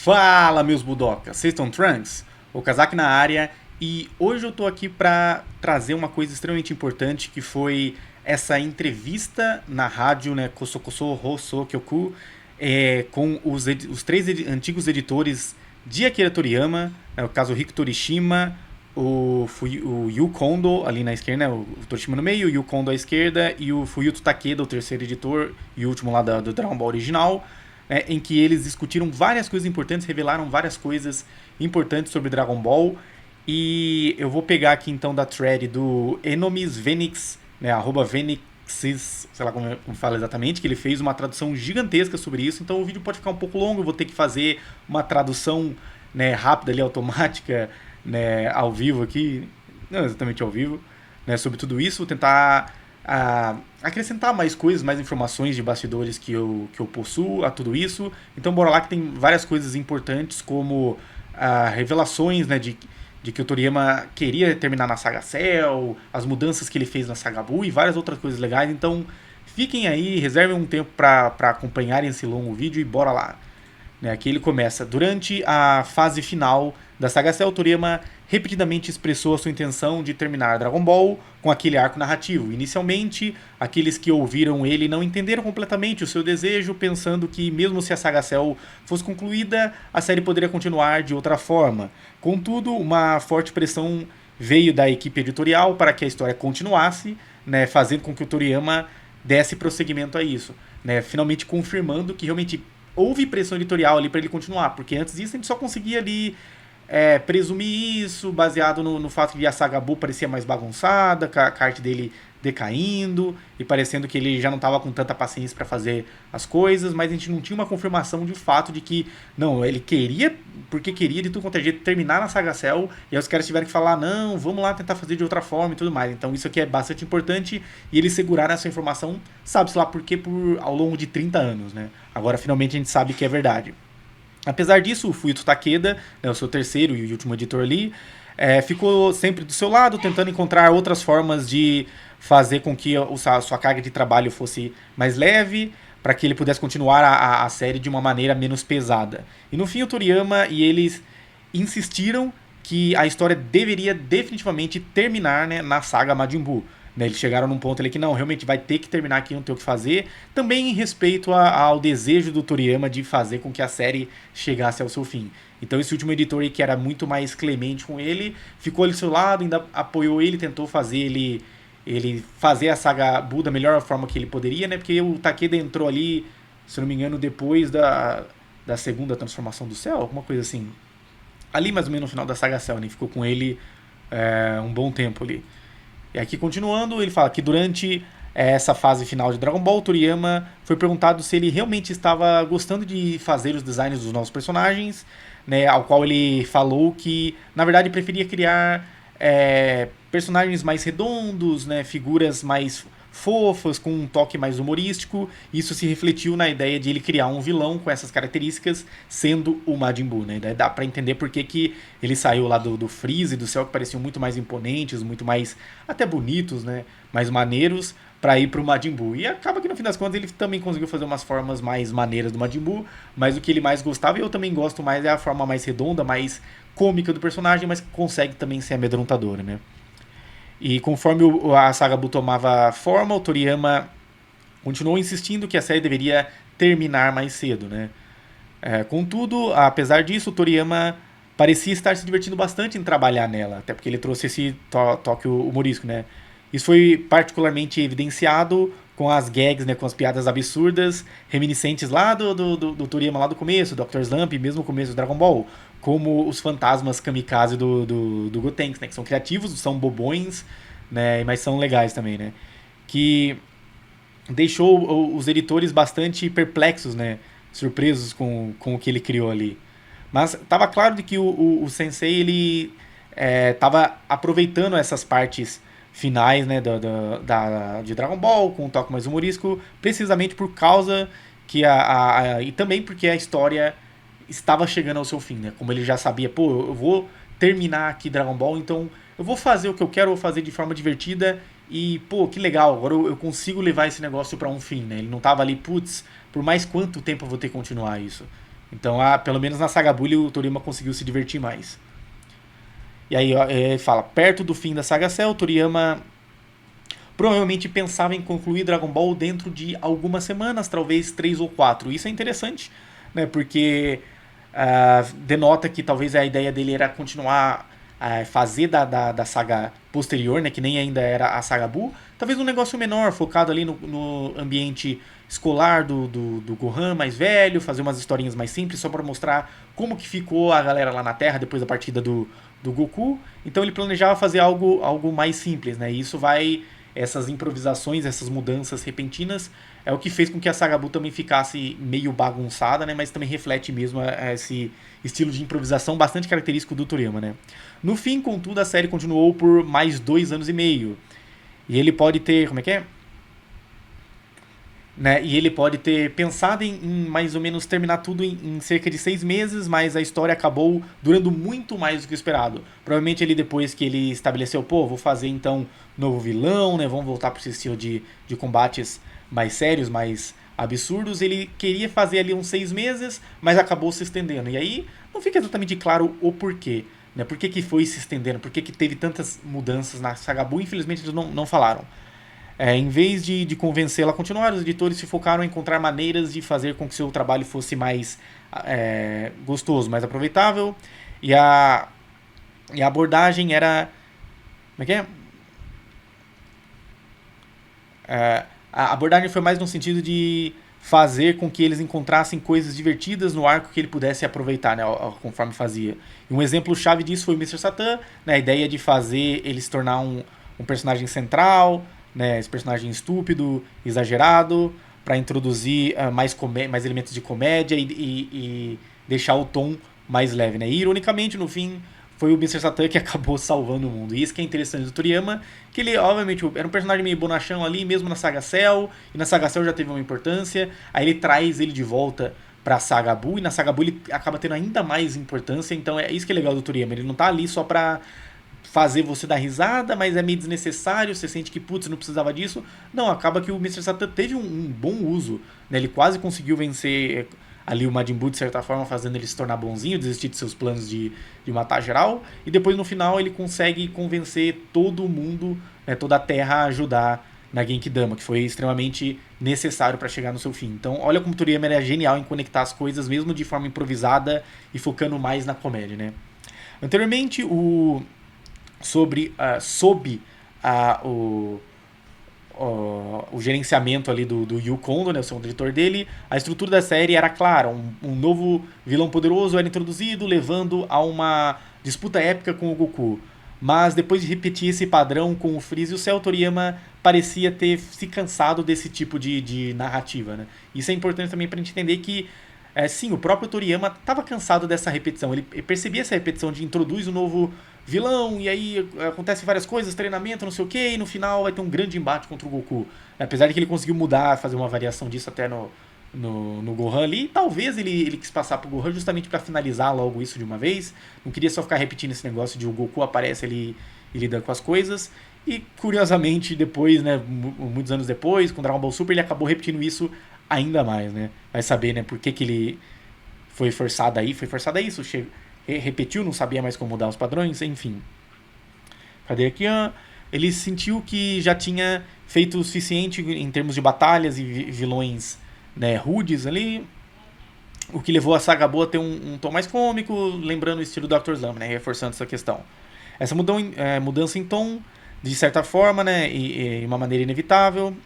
Fala, meus budocas, vocês estão trunks? O Kazak na área e hoje eu tô aqui pra trazer uma coisa extremamente importante que foi essa entrevista na rádio, né, Kosokoso Hoso Kyoku, com os três antigos editores de Akira Toriyama, né, o caso Riku Torishima, o Yu Kondo ali na esquerda, né, o Torishima no meio, o Yu Kondo à esquerda e o Fuyuto Takeda, o terceiro editor e o último lá do Dragon Ball original, né, em que eles discutiram várias coisas importantes, revelaram várias coisas importantes sobre Dragon Ball. E eu vou pegar aqui então da thread do Enomis Venix, né, arroba Venixis, sei lá como fala exatamente, que ele fez uma tradução gigantesca sobre isso. Então o vídeo pode ficar um pouco longo, eu vou ter que fazer uma tradução, né, rápida ali, automática, né, ao vivo aqui, não exatamente ao vivo, né, sobre tudo isso, vou tentar acrescentar mais coisas, mais informações de bastidores que eu possuo a tudo isso. Então bora lá que tem várias coisas importantes, como revelações, né, de que o Toriyama queria terminar na saga Cell, as mudanças que ele fez na saga Buu e várias outras coisas legais. Então fiquem aí, reservem um tempo para acompanharem esse longo vídeo e bora lá. Né, aqui ele começa. Durante a fase final da saga Cell, Toriyama repetidamente expressou a sua intenção de terminar Dragon Ball com aquele arco narrativo. Inicialmente, aqueles que ouviram ele não entenderam completamente o seu desejo, pensando que mesmo se a saga Cell fosse concluída, a série poderia continuar de outra forma. Contudo, uma forte pressão veio da equipe editorial para que a história continuasse, né, fazendo com que o Toriyama desse prosseguimento a isso, né, finalmente confirmando que realmente houve pressão editorial ali para ele continuar, porque antes disso a gente só conseguia ali presumir isso, baseado no fato de a saga Buu parecia mais bagunçada, com a arte dele decaindo e parecendo que ele já não estava com tanta paciência para fazer as coisas, mas a gente não tinha uma confirmação de fato de que, não, ele queria, porque queria de tudo quanto é jeito terminar na saga Cell, e aí os caras tiveram que falar, não, vamos lá tentar fazer de outra forma e tudo mais. Então isso aqui é bastante importante, e eles seguraram essa informação, sabe-se lá por quê, ao longo de 30 anos, né? Agora finalmente a gente sabe que é verdade. Apesar disso, o Fuyuto Takeda, né, o seu terceiro e último editor ali, ficou sempre do seu lado, tentando encontrar outras formas de fazer com que a sua carga de trabalho fosse mais leve, para que ele pudesse continuar a série de uma maneira menos pesada. E no fim, o Toriyama e eles insistiram que a história deveria definitivamente terminar, né, na saga Majin Buu. Né, eles chegaram num ponto ali que não, realmente vai ter que terminar aqui, não tem o que fazer. Também em respeito ao desejo do Toriyama de fazer com que a série chegasse ao seu fim. Então esse último editor aí, que era muito mais clemente com ele, ficou ali do seu lado, ainda apoiou ele, tentou fazer ele fazer a saga Buu da melhor forma que ele poderia, né? Porque o Takeda entrou ali, se não me engano, depois da segunda transformação do Cell, alguma coisa assim. Ali mais ou menos no final da saga Cell, né? Ficou com ele um bom tempo ali. E aqui continuando, ele fala que durante essa fase final de Dragon Ball, Toriyama foi perguntado se ele realmente estava gostando de fazer os designs dos novos personagens, né, ao qual ele falou que, na verdade, preferia criar personagens mais redondos, né, figuras mais fofas, com um toque mais humorístico. Isso se refletiu na ideia de ele criar um vilão com essas características, sendo o Majin Buu, né? Daí dá pra entender por que ele saiu lá do Freeza e do Cell, que pareciam muito mais imponentes, muito mais até bonitos, né? Mais maneiros, pra ir pro Majin Buu. E acaba que no fim das contas ele também conseguiu fazer umas formas mais maneiras do Majin Buu, mas o que ele mais gostava, e eu também gosto mais, é a forma mais redonda, mais cômica do personagem, mas que consegue também ser amedrontadora, né? E conforme a saga Buu tomava forma, o Toriyama continuou insistindo que a série deveria terminar mais cedo, né? Contudo, apesar disso, o Toriyama parecia estar se divertindo bastante em trabalhar nela, até porque ele trouxe esse toque humorístico, né? Isso foi particularmente evidenciado com as gags, né, com as piadas absurdas, reminiscentes lá do Toriyama lá do começo, do Dr. Slump, mesmo no começo do Dragon Ball, como os fantasmas kamikaze do Gotenks, né, que são criativos, são bobões, né, mas são legais também, né? Que deixou os editores bastante perplexos, né, surpresos com o que ele criou ali. Mas estava claro de que o Sensei ele estava aproveitando essas partes finais, né, de Dragon Ball com um toque mais humorístico, precisamente por causa que e também porque a história estava chegando ao seu fim, né? Como ele já sabia, pô, eu vou terminar aqui Dragon Ball, então eu vou fazer o que eu quero, vou fazer de forma divertida e, pô, que legal, agora eu consigo levar esse negócio para um fim, né? Ele não tava ali, putz, por mais quanto tempo eu vou ter que continuar isso? Então, pelo menos na Saga Bully, o Toriyama conseguiu se divertir mais. E aí ele fala, perto do fim da Saga Cell, o Toriyama provavelmente pensava em concluir Dragon Ball dentro de algumas semanas, talvez 3 ou 4. Isso é interessante, né? Porque denota que talvez a ideia dele era continuar a fazer da saga posterior, né? Que nem ainda era a Saga Buu. Talvez um negócio menor, focado ali no ambiente escolar do Gohan mais velho, fazer umas historinhas mais simples, só para mostrar como que ficou a galera lá na Terra depois da partida do Goku. Então ele planejava fazer algo mais simples, né? E isso vai. Essas improvisações, essas mudanças repentinas, é o que fez com que a Saga Buu também ficasse meio bagunçada, né? Mas também reflete mesmo esse estilo de improvisação bastante característico do Toriyama, né? No fim, contudo, a série continuou por mais 2 anos e meio. E ele pode ter. Como é que é? Né? E ele pode ter pensado em mais ou menos terminar tudo em cerca de 6 meses, mas a história acabou durando muito mais do que o esperado. Provavelmente ele depois que ele estabeleceu, pô, vou fazer então novo vilão, né? Vamos voltar para esse estilo de combates mais sérios, mais absurdos. Ele queria fazer ali uns 6 meses, mas acabou se estendendo. E aí não fica exatamente claro o porquê. Né? Por que, que foi se estendendo? Por que, que teve tantas mudanças na Saga Buu? Infelizmente eles não falaram. Em vez de convencê-la a continuar, os editores se focaram em encontrar maneiras de fazer com que seu trabalho fosse mais gostoso, mais aproveitável. E a abordagem era. Como é que é? A abordagem foi mais no sentido de fazer com que eles encontrassem coisas divertidas no arco que ele pudesse aproveitar, né, conforme fazia. E um exemplo chave disso foi o Mr. Satan, né, a ideia de fazer ele se tornar um personagem central, né, esse personagem estúpido, exagerado, para introduzir mais elementos de comédia e deixar o tom mais leve. Né? E, ironicamente, no fim, foi o Mr. Satan que acabou salvando o mundo. E isso que é interessante do Toriyama, que ele, obviamente, era um personagem meio bonachão ali, mesmo na Saga Cell, e na Saga Cell já teve uma importância, aí ele traz ele de volta pra Saga Buu, e na Saga Buu ele acaba tendo ainda mais importância, então é isso que é legal do Toriyama, ele não tá ali só pra fazer você dar risada, mas é meio desnecessário, você sente que, putz, não precisava disso. Não, acaba que o Mr. Satan teve um bom uso, né? Ele quase conseguiu vencer ali o Majin Buu de certa forma, fazendo ele se tornar bonzinho, desistir de seus planos de matar geral, e depois no final ele consegue convencer todo mundo, né, toda a Terra a ajudar na Genkidama, que foi extremamente necessário para chegar no seu fim. Então, olha como o Toriyama era genial em conectar as coisas, mesmo de forma improvisada e focando mais na comédia, né? Anteriormente, sob o gerenciamento ali do Yu Kondo, né, o segundo diretor dele, a estrutura da série era clara, um novo vilão poderoso era introduzido, levando a uma disputa épica com o Goku. Mas depois de repetir esse padrão com o Freeza e o Cell, Toriyama parecia ter se cansado desse tipo de narrativa. Né? Isso é importante também para a gente entender que sim, o próprio Toriyama estava cansado dessa repetição. Ele percebia essa repetição de introduz um novo vilão, e aí acontece várias coisas, treinamento, não sei o que, e no final vai ter um grande embate contra o Goku. Apesar de que ele conseguiu mudar, fazer uma variação disso até no Gohan ali, talvez ele quis passar pro Gohan justamente para finalizar logo isso de uma vez. Não queria só ficar repetindo esse negócio de o Goku aparece ali e lida com as coisas. E curiosamente, depois, né, muitos anos depois, com Dragon Ball Super, ele acabou repetindo isso ainda mais, né? Vai saber, né, por que ele foi forçado a isso, repetiu, não sabia mais como mudar os padrões, enfim. Cadê aqui? Ele sentiu que já tinha feito o suficiente em termos de batalhas e vilões, né, rudes ali, o que levou a Saga Buu a ter um tom mais cômico, lembrando o estilo do Dr. Slump, né, reforçando essa questão. Essa mudança em tom, de certa forma, né, e uma maneira inevitável,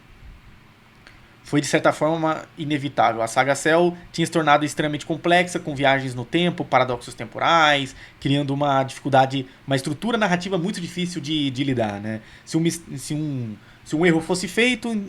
foi de certa forma inevitável. A saga Cell tinha se tornado extremamente complexa, com viagens no tempo, paradoxos temporais, criando uma dificuldade, uma estrutura narrativa muito difícil de lidar. Né? Se um erro fosse feito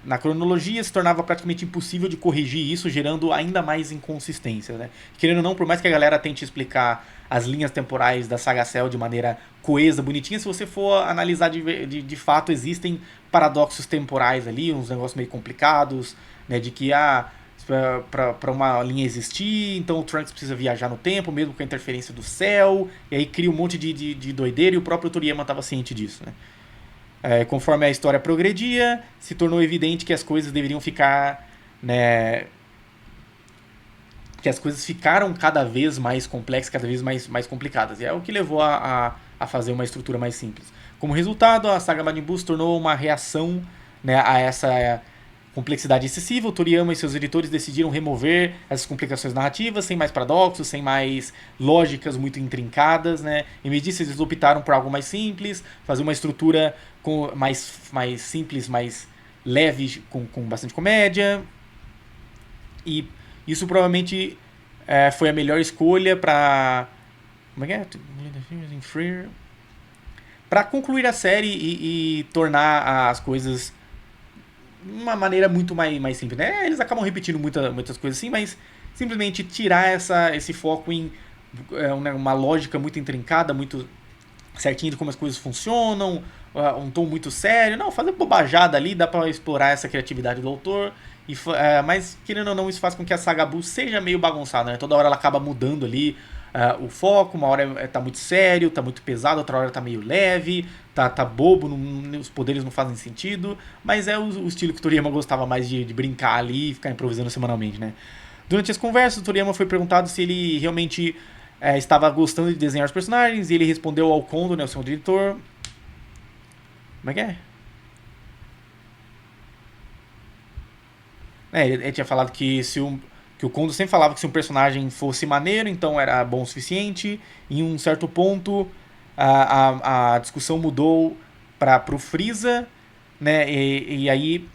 na cronologia, se tornava praticamente impossível de corrigir isso, gerando ainda mais inconsistências. Né? Querendo ou não, por mais que a galera tente explicar as linhas temporais da saga Cell de maneira coesa, bonitinha, se você for analisar de fato, existem paradoxos temporais ali, uns negócios meio complicados, né, de que para uma linha existir, então o Trunks precisa viajar no tempo, mesmo com a interferência do céu, e aí cria um monte de doideira, e o próprio Toriyama estava ciente disso. Né? Conforme a história progredia, se tornou evidente que as coisas deveriam ficar, né, que as coisas ficaram cada vez mais complexas, cada vez mais complicadas. E é o que levou a fazer uma estrutura mais simples. Como resultado, a saga Majin Buu se tornou uma reação, né, a essa complexidade excessiva. O Toriyama e seus editores decidiram remover essas complicações narrativas, sem mais paradoxos, sem mais lógicas muito intrincadas, né? Em vez disso, eles optaram por algo mais simples, fazer uma estrutura mais simples, mais leve, com bastante comédia. E isso provavelmente foi a melhor escolha para... Como é que é? Para concluir a série e tornar as coisas de uma maneira muito mais simples, né? Eles acabam repetindo muitas coisas assim, mas simplesmente tirar esse foco em uma lógica muito intrincada, muito certinho de como as coisas funcionam, um tom muito sério. Não, fazer bobajada ali, dá pra explorar essa criatividade do autor. Mas, querendo ou não, isso faz com que a saga Buu seja meio bagunçada, né? Toda hora ela acaba mudando ali o foco. Uma hora tá muito sério, tá muito pesado, outra hora tá meio leve, tá bobo, os poderes não fazem sentido. Mas é o estilo que o Toriyama gostava mais de brincar ali e ficar improvisando semanalmente, né? Durante as conversas, o Toriyama foi perguntado se ele realmente estava gostando de desenhar os personagens, e ele respondeu ao Kondo, né, o seu diretor. Como é que é? Ele tinha falado que o Kondo sempre falava que se um personagem fosse maneiro, então era bom o suficiente. Em um certo ponto, a discussão mudou para o Freeza, né? E aí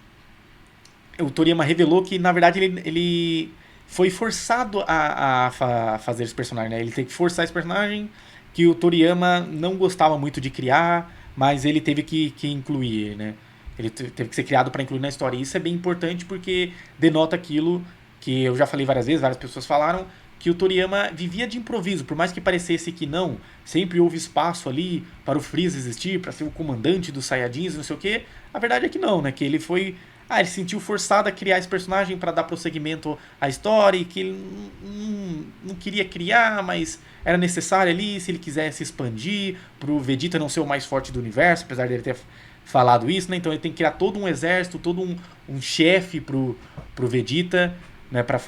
o Toriyama revelou que, na verdade, ele foi forçado a fazer esse personagem, né? Ele teve que forçar esse personagem que o Toriyama não gostava muito de criar, mas ele teve que incluir, né? Ele teve que ser criado para incluir na história. E isso é bem importante porque denota aquilo que eu já falei várias vezes, várias pessoas falaram, que o Toriyama vivia de improviso. Por mais que parecesse que não, sempre houve espaço ali para o Freeza existir, para ser o comandante dos Saiyajins, não sei o quê. A verdade é que não, né? Que ele foi... ele se sentiu forçado a criar esse personagem para dar prosseguimento à história, e que ele não queria criar, mas era necessário ali, se ele quisesse expandir, pro Vegeta não ser o mais forte do universo, apesar dele ter falado isso, né? Então ele tem que criar todo um exército, todo um chefe pro Vegeta, né, para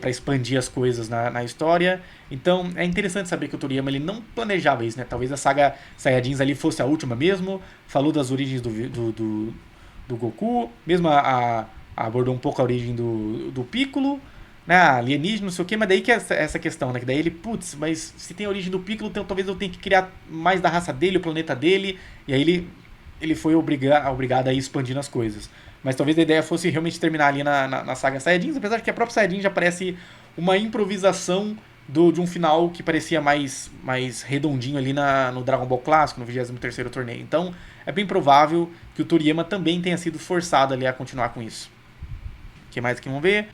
expandir as coisas na história. Então é interessante saber que o Toriyama ele não planejava isso, né? Talvez a saga Saiyajins ali fosse a última mesmo. Falou das origens do Goku, mesmo abordou um pouco a origem do Piccolo, né? Alienígena, não sei o que, mas daí que é essa questão, né? Que daí ele, putz, mas se tem a origem do Piccolo, então talvez eu tenha que criar mais da raça dele, o planeta dele, e aí ele foi obrigado a ir expandindo as coisas. Mas talvez a ideia fosse realmente terminar ali na saga Saiyajins, apesar de que a própria Saiyajin já parece uma improvisação de um final que parecia mais redondinho ali no Dragon Ball Clássico, no 23º torneio. Então é bem provável que o Toriyama também tenha sido forçado ali a continuar com isso. O que mais que vamos ver?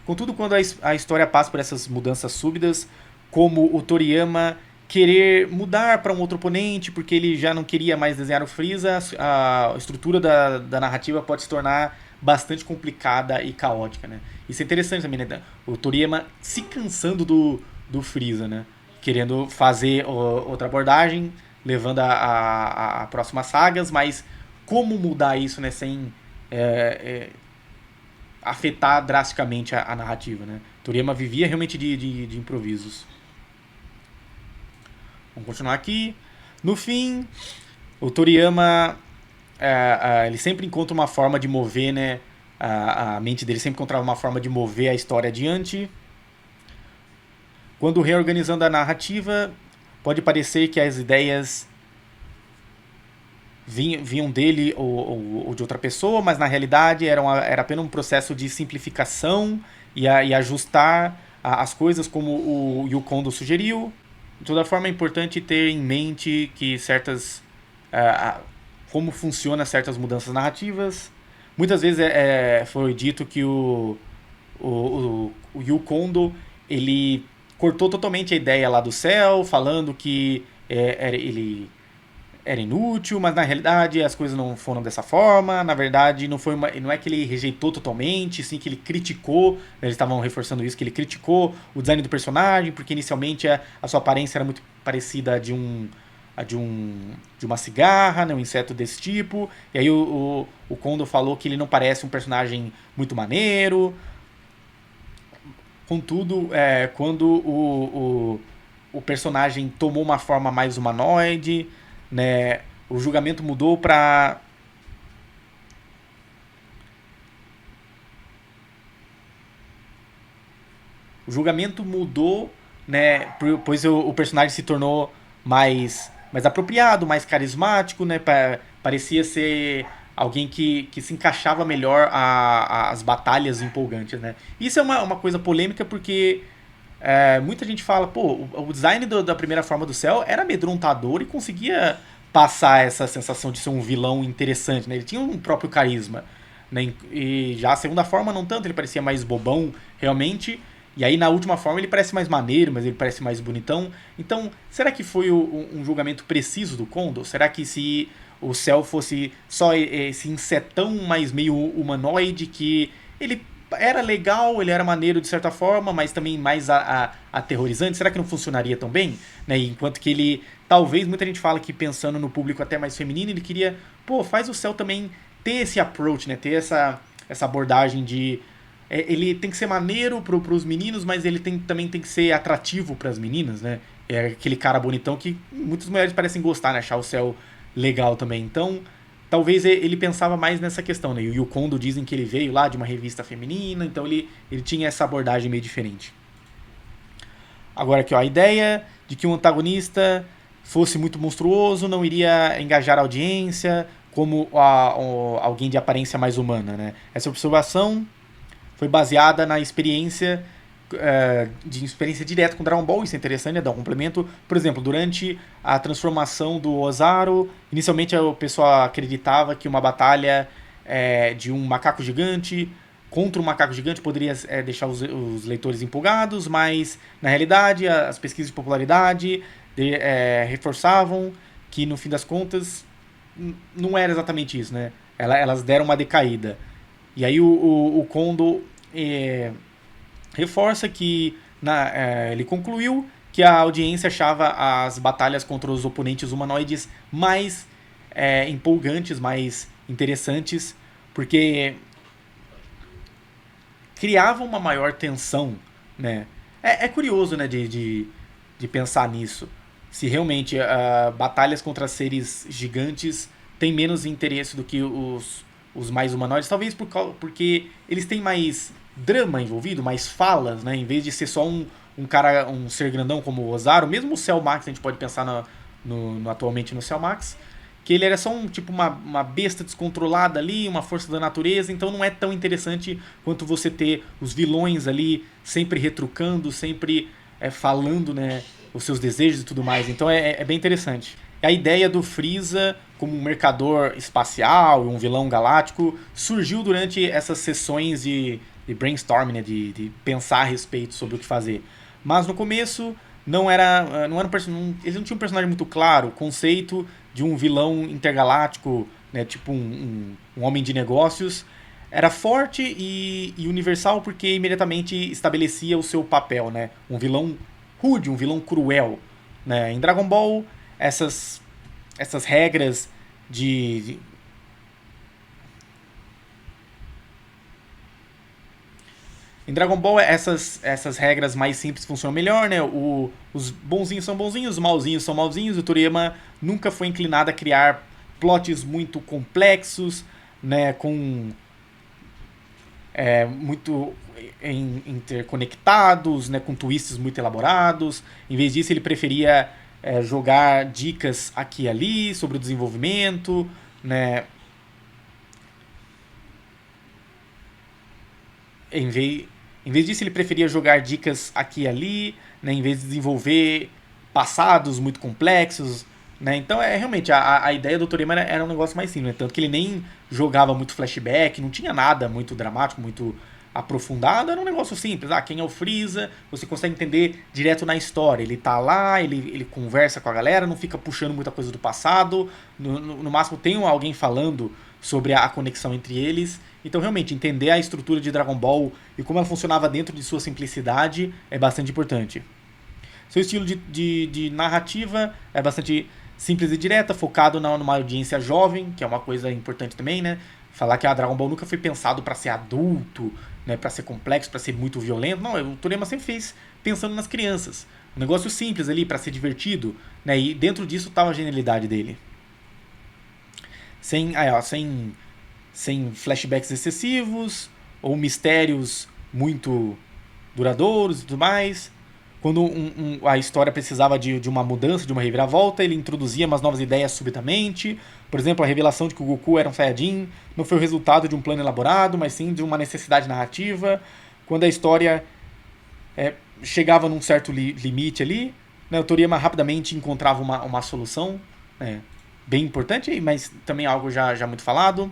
Contudo, quando a história passa por essas mudanças súbitas, como o Toriyama querer mudar para um outro oponente, porque ele já não queria mais desenhar o Freeza, a estrutura da narrativa pode se tornar bastante complicada e caótica, né? Isso é interessante também, né? O Toriyama se cansando do Freeza, né? Querendo fazer outra abordagem, levando a próximas sagas, mas como mudar isso, né? Sem afetar drasticamente a narrativa, né? Toriyama vivia realmente de improvisos. Vamos continuar aqui. No fim, o Toriyama ele sempre encontra uma forma de mover, né? A mente dele sempre encontrava uma forma de mover a história adiante. Quando reorganizando a narrativa, pode parecer que as ideias vinham dele ou de outra pessoa, mas na realidade era apenas um processo de simplificação e ajustar as coisas como o Yu Kondo sugeriu. De toda forma, é importante ter em mente que como funcionam certas mudanças narrativas. Muitas vezes foi dito que o Yu Kondo ele cortou totalmente a ideia lá do céu, falando que ele era inútil, mas na realidade as coisas não foram dessa forma. Na verdade, não é que ele rejeitou totalmente, sim que ele criticou, né, eles estavam reforçando isso, que ele criticou o design do personagem, porque inicialmente a sua aparência era muito parecida a de uma cigarra, né, um inseto desse tipo. E aí o Kondo falou que ele não parece um personagem muito maneiro. Contudo, quando o personagem tomou uma forma mais humanoide, né, o julgamento mudou para o julgamento mudou, né, pois o personagem se tornou mais apropriado, mais carismático, né, parecia ser alguém que se encaixava melhor às batalhas empolgantes, né. Isso é uma coisa polêmica porque muita gente fala, pô, o design da primeira forma do céu era amedrontador e conseguia passar essa sensação de ser um vilão interessante, né? Ele tinha um próprio carisma, né? E já a segunda forma não tanto, ele parecia mais bobão, realmente. E aí na última forma ele parece mais maneiro, mas ele parece mais bonitão. Então, será que foi um julgamento preciso do Kondo? Será que se o céu fosse só esse insetão mais meio humanoide que ele era legal, ele era maneiro de certa forma, mas também mais aterrorizante. Será que não funcionaria tão bem? Né? Enquanto que ele, talvez, muita gente fala que pensando no público até mais feminino, ele queria, pô, faz o céu também ter esse approach, né? Ter essa abordagem de ele tem que ser maneiro pros meninos, mas ele também tem que ser atrativo pras meninas, né? É aquele cara bonitão que muitas mulheres parecem gostar, né? Achar o céu legal também. Então, talvez ele pensava mais nessa questão, né? E o Kondo dizem que ele veio lá de uma revista feminina, então ele tinha essa abordagem meio diferente. Agora aqui, ó, a ideia de que um antagonista fosse muito monstruoso não iria engajar a audiência como alguém de aparência mais humana, né? Essa observação foi baseada na experiência de experiência direta com Dragon Ball, isso é interessante, né? Dar um complemento. Por exemplo, durante a transformação do Ozaru, inicialmente o pessoal acreditava que uma batalha de um macaco gigante contra um macaco gigante poderia deixar os leitores empolgados, mas na realidade as pesquisas de popularidade reforçavam que no fim das contas não era exatamente isso, né? Elas deram uma decaída. E aí o Kondo reforça que ele concluiu que a audiência achava as batalhas contra os oponentes humanoides mais empolgantes, mais interessantes, porque criavam uma maior tensão, né? É curioso, né, de pensar nisso. Se realmente batalhas contra seres gigantes têm menos interesse do que os mais humanoides, talvez porque eles têm mais drama envolvido, mais falas, né? Em vez de ser só um cara, um ser grandão como o Ozaru, mesmo o Cell Max, a gente pode pensar atualmente no Cell Max, que ele era só uma besta descontrolada ali, uma força da natureza, então não é tão interessante quanto você ter os vilões ali sempre retrucando, sempre falando, né, os seus desejos e tudo mais. Então é bem interessante. A ideia do Freeza como um mercador espacial e um vilão galáctico surgiu durante essas sessões de brainstorming, né, de pensar a respeito sobre o que fazer. Mas no começo ele não tinha um personagem muito claro, o conceito de um vilão intergaláctico, né, tipo um homem de negócios, era forte e universal porque imediatamente estabelecia o seu papel, né? Um vilão rude, um vilão cruel, né? Em Dragon Ball, essas regras de em Dragon Ball, essas regras mais simples funcionam melhor, né? Os bonzinhos são bonzinhos, os malzinhos são malzinhos. O Toriyama nunca foi inclinado a criar plots muito complexos, né? Com muito interconectados, né? Com twists muito elaborados. Em vez disso, ele preferia jogar dicas aqui e ali sobre o desenvolvimento, né? Em vez, em vez disso, ele preferia jogar dicas aqui e ali, né, em vez de desenvolver passados muito complexos. Né? Então, realmente, a ideia do Toriyama era um negócio mais simples. Né? Tanto que ele nem jogava muito flashback, não tinha nada muito dramático, muito aprofundado. Era um negócio simples. Quem é o Freeza? Você consegue entender direto na história. Ele tá lá, ele conversa com a galera, não fica puxando muita coisa do passado. No máximo, tem alguém falando sobre a conexão entre eles. Então, realmente, entender a estrutura de Dragon Ball e como ela funcionava dentro de sua simplicidade é bastante importante. Seu estilo de narrativa é bastante simples e direta, focado numa audiência jovem, que é uma coisa importante também, né? Falar que a Dragon Ball nunca foi pensado para ser adulto, né, para ser complexo, para ser muito violento. Não, o Toriyama sempre fez pensando nas crianças. Um negócio simples ali para ser divertido, né? E dentro disso estava a genialidade dele. Sem flashbacks excessivos ou mistérios muito duradouros e tudo mais. Quando a história precisava de uma mudança, de uma reviravolta, ele introduzia umas novas ideias subitamente. Por exemplo, a revelação de que o Goku era um Saiyajin não foi o resultado de um plano elaborado, mas sim de uma necessidade narrativa. Quando a história chegava num certo limite ali, né, o Toriyama rapidamente encontrava uma solução, né, bem importante, mas também algo já muito falado.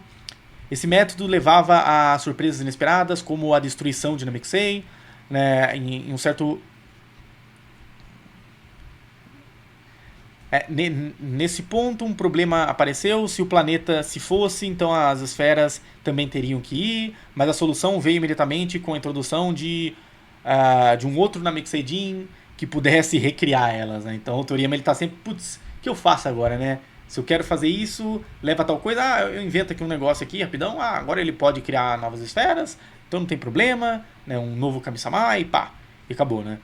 Esse método levava a surpresas inesperadas, como a destruição de Namekusei, né, em um certo... nesse ponto, um problema apareceu. Se o planeta se fosse, então as esferas também teriam que ir, mas a solução veio imediatamente com a introdução de um outro Namekusei-jin que pudesse recriar elas, né? Então o Toriyama ele tá sempre, putz, o que eu faço agora, né? Se eu quero fazer isso, leva tal coisa, eu invento aqui um negócio aqui rapidão, agora ele pode criar novas esferas, então não tem problema, né? Um novo Kami-sama e pá, e acabou, né?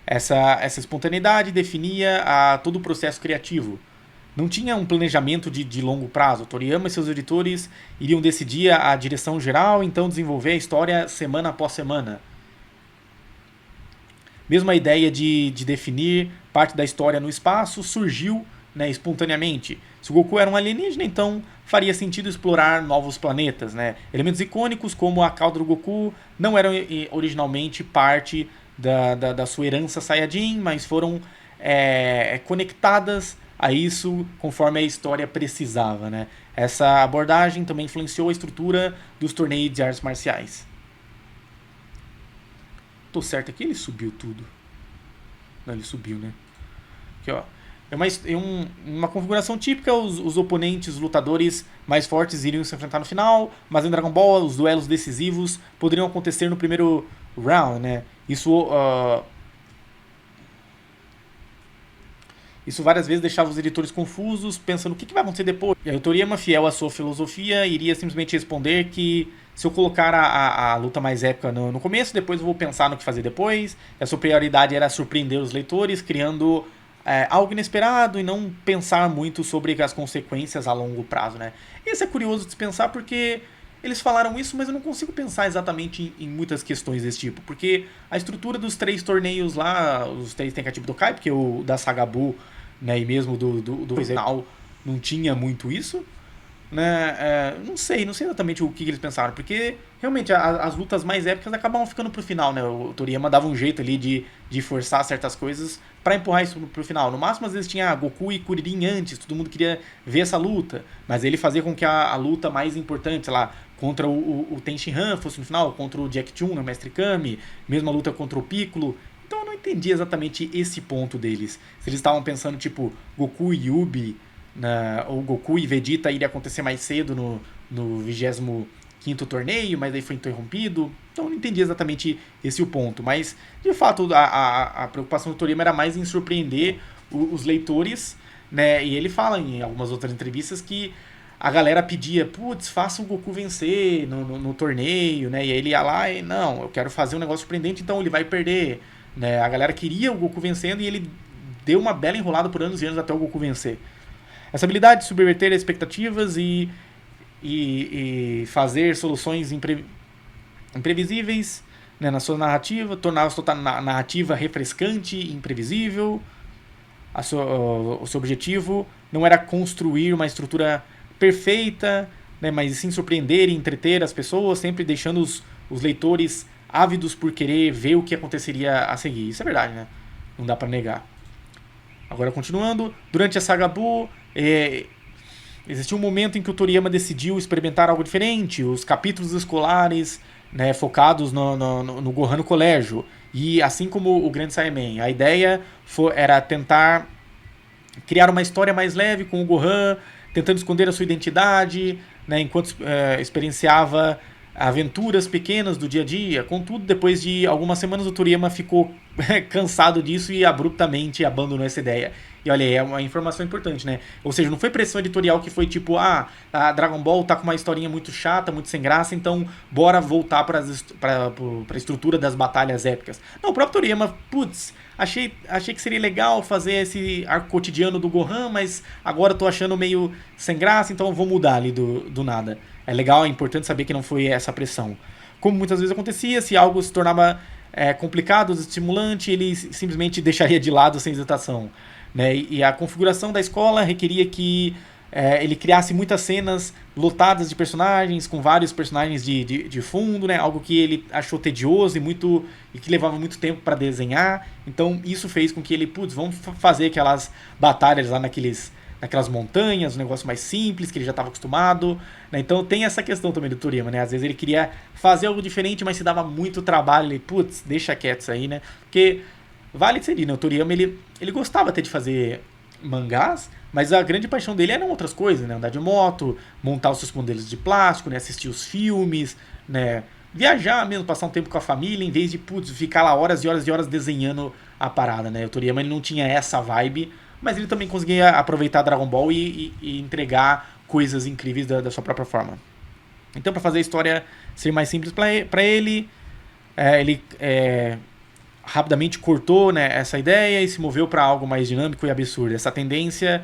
Essa espontaneidade definia todo o processo criativo. Não tinha um planejamento de longo prazo. Toriyama e seus editores iriam decidir a direção geral, então desenvolver a história semana após semana. Mesmo a ideia de definir parte da história no espaço surgiu, né, espontaneamente. Se o Goku era um alienígena, então faria sentido explorar novos planetas, né? Elementos icônicos como a cauda do Goku não eram originalmente parte da sua herança Saiyajin, mas foram conectadas a isso conforme a história precisava, né? Essa abordagem também influenciou a estrutura dos torneios de artes marciais. Tô certo aqui? Ele subiu tudo. Não, ele subiu, né? Aqui, ó. Uma configuração típica, os oponentes, os lutadores mais fortes iriam se enfrentar no final, mas em Dragon Ball os duelos decisivos poderiam acontecer no primeiro round, né? Isso várias vezes deixava os editores confusos, pensando o que vai acontecer depois. E a Toriyama, fiel à sua filosofia, iria simplesmente responder que se eu colocar a luta mais épica no começo, depois eu vou pensar no que fazer depois. A sua prioridade era surpreender os leitores, criando algo inesperado e não pensar muito sobre as consequências a longo prazo, né? Isso é curioso de se pensar porque eles falaram isso, mas eu não consigo pensar exatamente em muitas questões desse tipo, porque a estrutura dos 3 torneios lá, os 3 Tenkaichi Budokai, porque o da Sagabu, né, e mesmo do original não tinha muito isso, né? Não sei exatamente o que eles pensaram, porque realmente as lutas mais épicas acabavam ficando pro final, né? O Toriyama dava um jeito ali de forçar certas coisas pra empurrar isso pro final. No máximo, às vezes tinha Goku e Kuririn antes, todo mundo queria ver essa luta, mas ele fazia com que a luta mais importante, sei lá, contra o Tenshinhan fosse no final, contra o Jack Chun, o Mestre Kami, mesmo a luta contra o Piccolo. Então eu não entendi exatamente esse ponto deles. Se eles estavam pensando, tipo, Goku e Yubi, ou Goku e Vegeta iria acontecer mais cedo no 25º torneio, mas aí foi interrompido. Então eu não entendi exatamente esse o ponto. Mas, de fato, a preocupação do Toriyama era mais em surpreender os leitores, né? E ele fala em algumas outras entrevistas que a galera pedia, putz, faça o Goku vencer no torneio, né? E aí ele ia lá e, não, eu quero fazer um negócio surpreendente, então ele vai perder, né? A galera queria o Goku vencendo e ele deu uma bela enrolada por anos e anos até o Goku vencer. Essa habilidade de subverter expectativas e fazer soluções imprevisíveis, né, na sua narrativa, tornava a sua narrativa refrescante e imprevisível. O seu objetivo não era construir uma estrutura perfeita, né, mas sim surpreender e entreter as pessoas, sempre deixando os leitores ávidos por querer ver o que aconteceria a seguir. Isso é verdade, né? Não dá pra negar. Agora, continuando, durante a saga Buu, existiu um momento em que o Toriyama decidiu experimentar algo diferente, os capítulos escolares, né, focados no Gohan no colégio, e assim como o Grande Saiyaman. A ideia era tentar criar uma história mais leve com o Gohan, tentando esconder a sua identidade, né, enquanto experienciava aventuras pequenas do dia a dia. Contudo, depois de algumas semanas, o Toriyama ficou cansado disso e abruptamente abandonou essa ideia. E olha aí, é uma informação importante, né? Ou seja, não foi pressão editorial que foi tipo, a Dragon Ball tá com uma historinha muito chata, muito sem graça, então bora voltar pra estrutura das batalhas épicas. Não, o próprio Toriyama, putz, achei que seria legal fazer esse arco cotidiano do Gohan, mas agora tô achando meio sem graça, então eu vou mudar ali do nada. É legal, é importante saber que não foi essa pressão. Como muitas vezes acontecia, se algo se tornava complicado, estimulante, ele simplesmente deixaria de lado sem hesitação. Né? E a configuração da escola requeria que ele criasse muitas cenas lotadas de personagens, com vários personagens de fundo, né? Algo que ele achou tedioso e que levava muito tempo para desenhar. Então isso fez com que ele, vamos fazer aquelas batalhas lá naquelas montanhas, um negócio mais simples, que ele já estava acostumado. Né? Então tem essa questão também do Toriyama, né? Às vezes ele queria fazer algo diferente, mas se dava muito trabalho, ele, deixa quieto isso aí, né? Porque vale dizer, né? O Toriyama, ele gostava até de fazer mangás, mas a grande paixão dele eram outras coisas, né? Andar de moto, montar os seus modelos de plástico, né? Assistir os filmes, né? Viajar mesmo, passar um tempo com a família, em vez de, ficar lá horas e horas e horas desenhando a parada, né? O Toriyama, ele não tinha essa vibe, mas ele também conseguia aproveitar Dragon Ball e entregar coisas incríveis da sua própria forma. Então, para fazer a história ser mais simples para ele, ele rapidamente cortou, né, essa ideia e se moveu para algo mais dinâmico e absurdo. Essa tendência,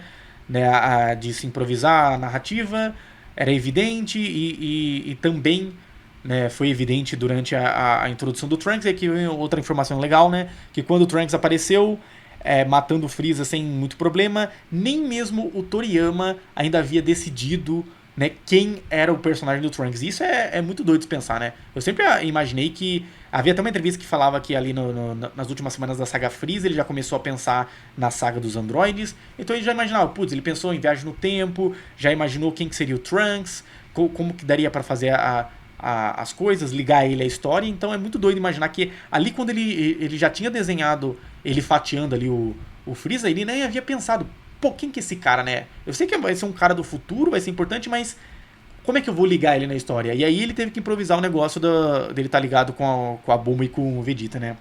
né, de se improvisar a narrativa era evidente e também, né, foi evidente durante a introdução do Trunks. E aqui outra informação legal, né, que quando o Trunks apareceu matando o Freeza sem muito problema, nem mesmo o Toriyama ainda havia decidido, né, quem era o personagem do Trunks. Isso é muito doido de pensar, né? Eu sempre imaginei que... Havia até uma entrevista que falava que ali nas últimas semanas da saga Freeza ele já começou a pensar na saga dos androides. Então ele já imaginava, ele pensou em viagem no tempo, já imaginou quem que seria o Trunks, como que daria para fazer as coisas, ligar ele à história. Então é muito doido imaginar que ali quando ele já tinha desenhado ele fatiando ali o Freeza, ele nem havia pensado, quem que é esse cara, né? Eu sei que vai ser um cara do futuro, vai ser importante, mas como é que eu vou ligar ele na história? E aí ele teve que improvisar o negócio dele estar ligado com a Bulma e com o Vegeta, né?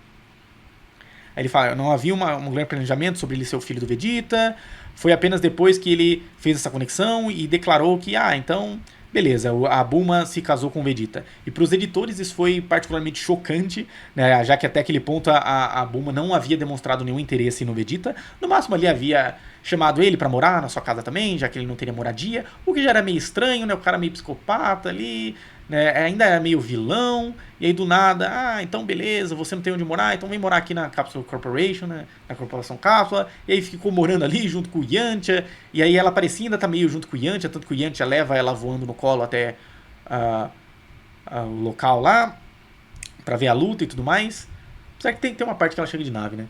Aí ele fala, não havia um grande planejamento sobre ele ser o filho do Vegeta, foi apenas depois que ele fez essa conexão e declarou que, então, beleza, a Bulma se casou com o Vegeta. E para os editores isso foi particularmente chocante, né, já que até aquele ponto a Bulma não havia demonstrado nenhum interesse no Vegeta. No máximo ali havia chamado ele para morar na sua casa também, já que ele não teria moradia, o que já era meio estranho, né, o cara meio psicopata ali, né, ainda era meio vilão, e aí do nada, então beleza, você não tem onde morar, então vem morar aqui na Capsule Corporation, né, na Corporação Cápsula, e aí ficou morando ali junto com o Yantia, e aí ela parecia ainda tá meio junto com o Yantia, tanto que o Yantia leva ela voando no colo até o local lá, pra ver a luta e tudo mais. Apesar que tem uma parte que ela chega de nave, né.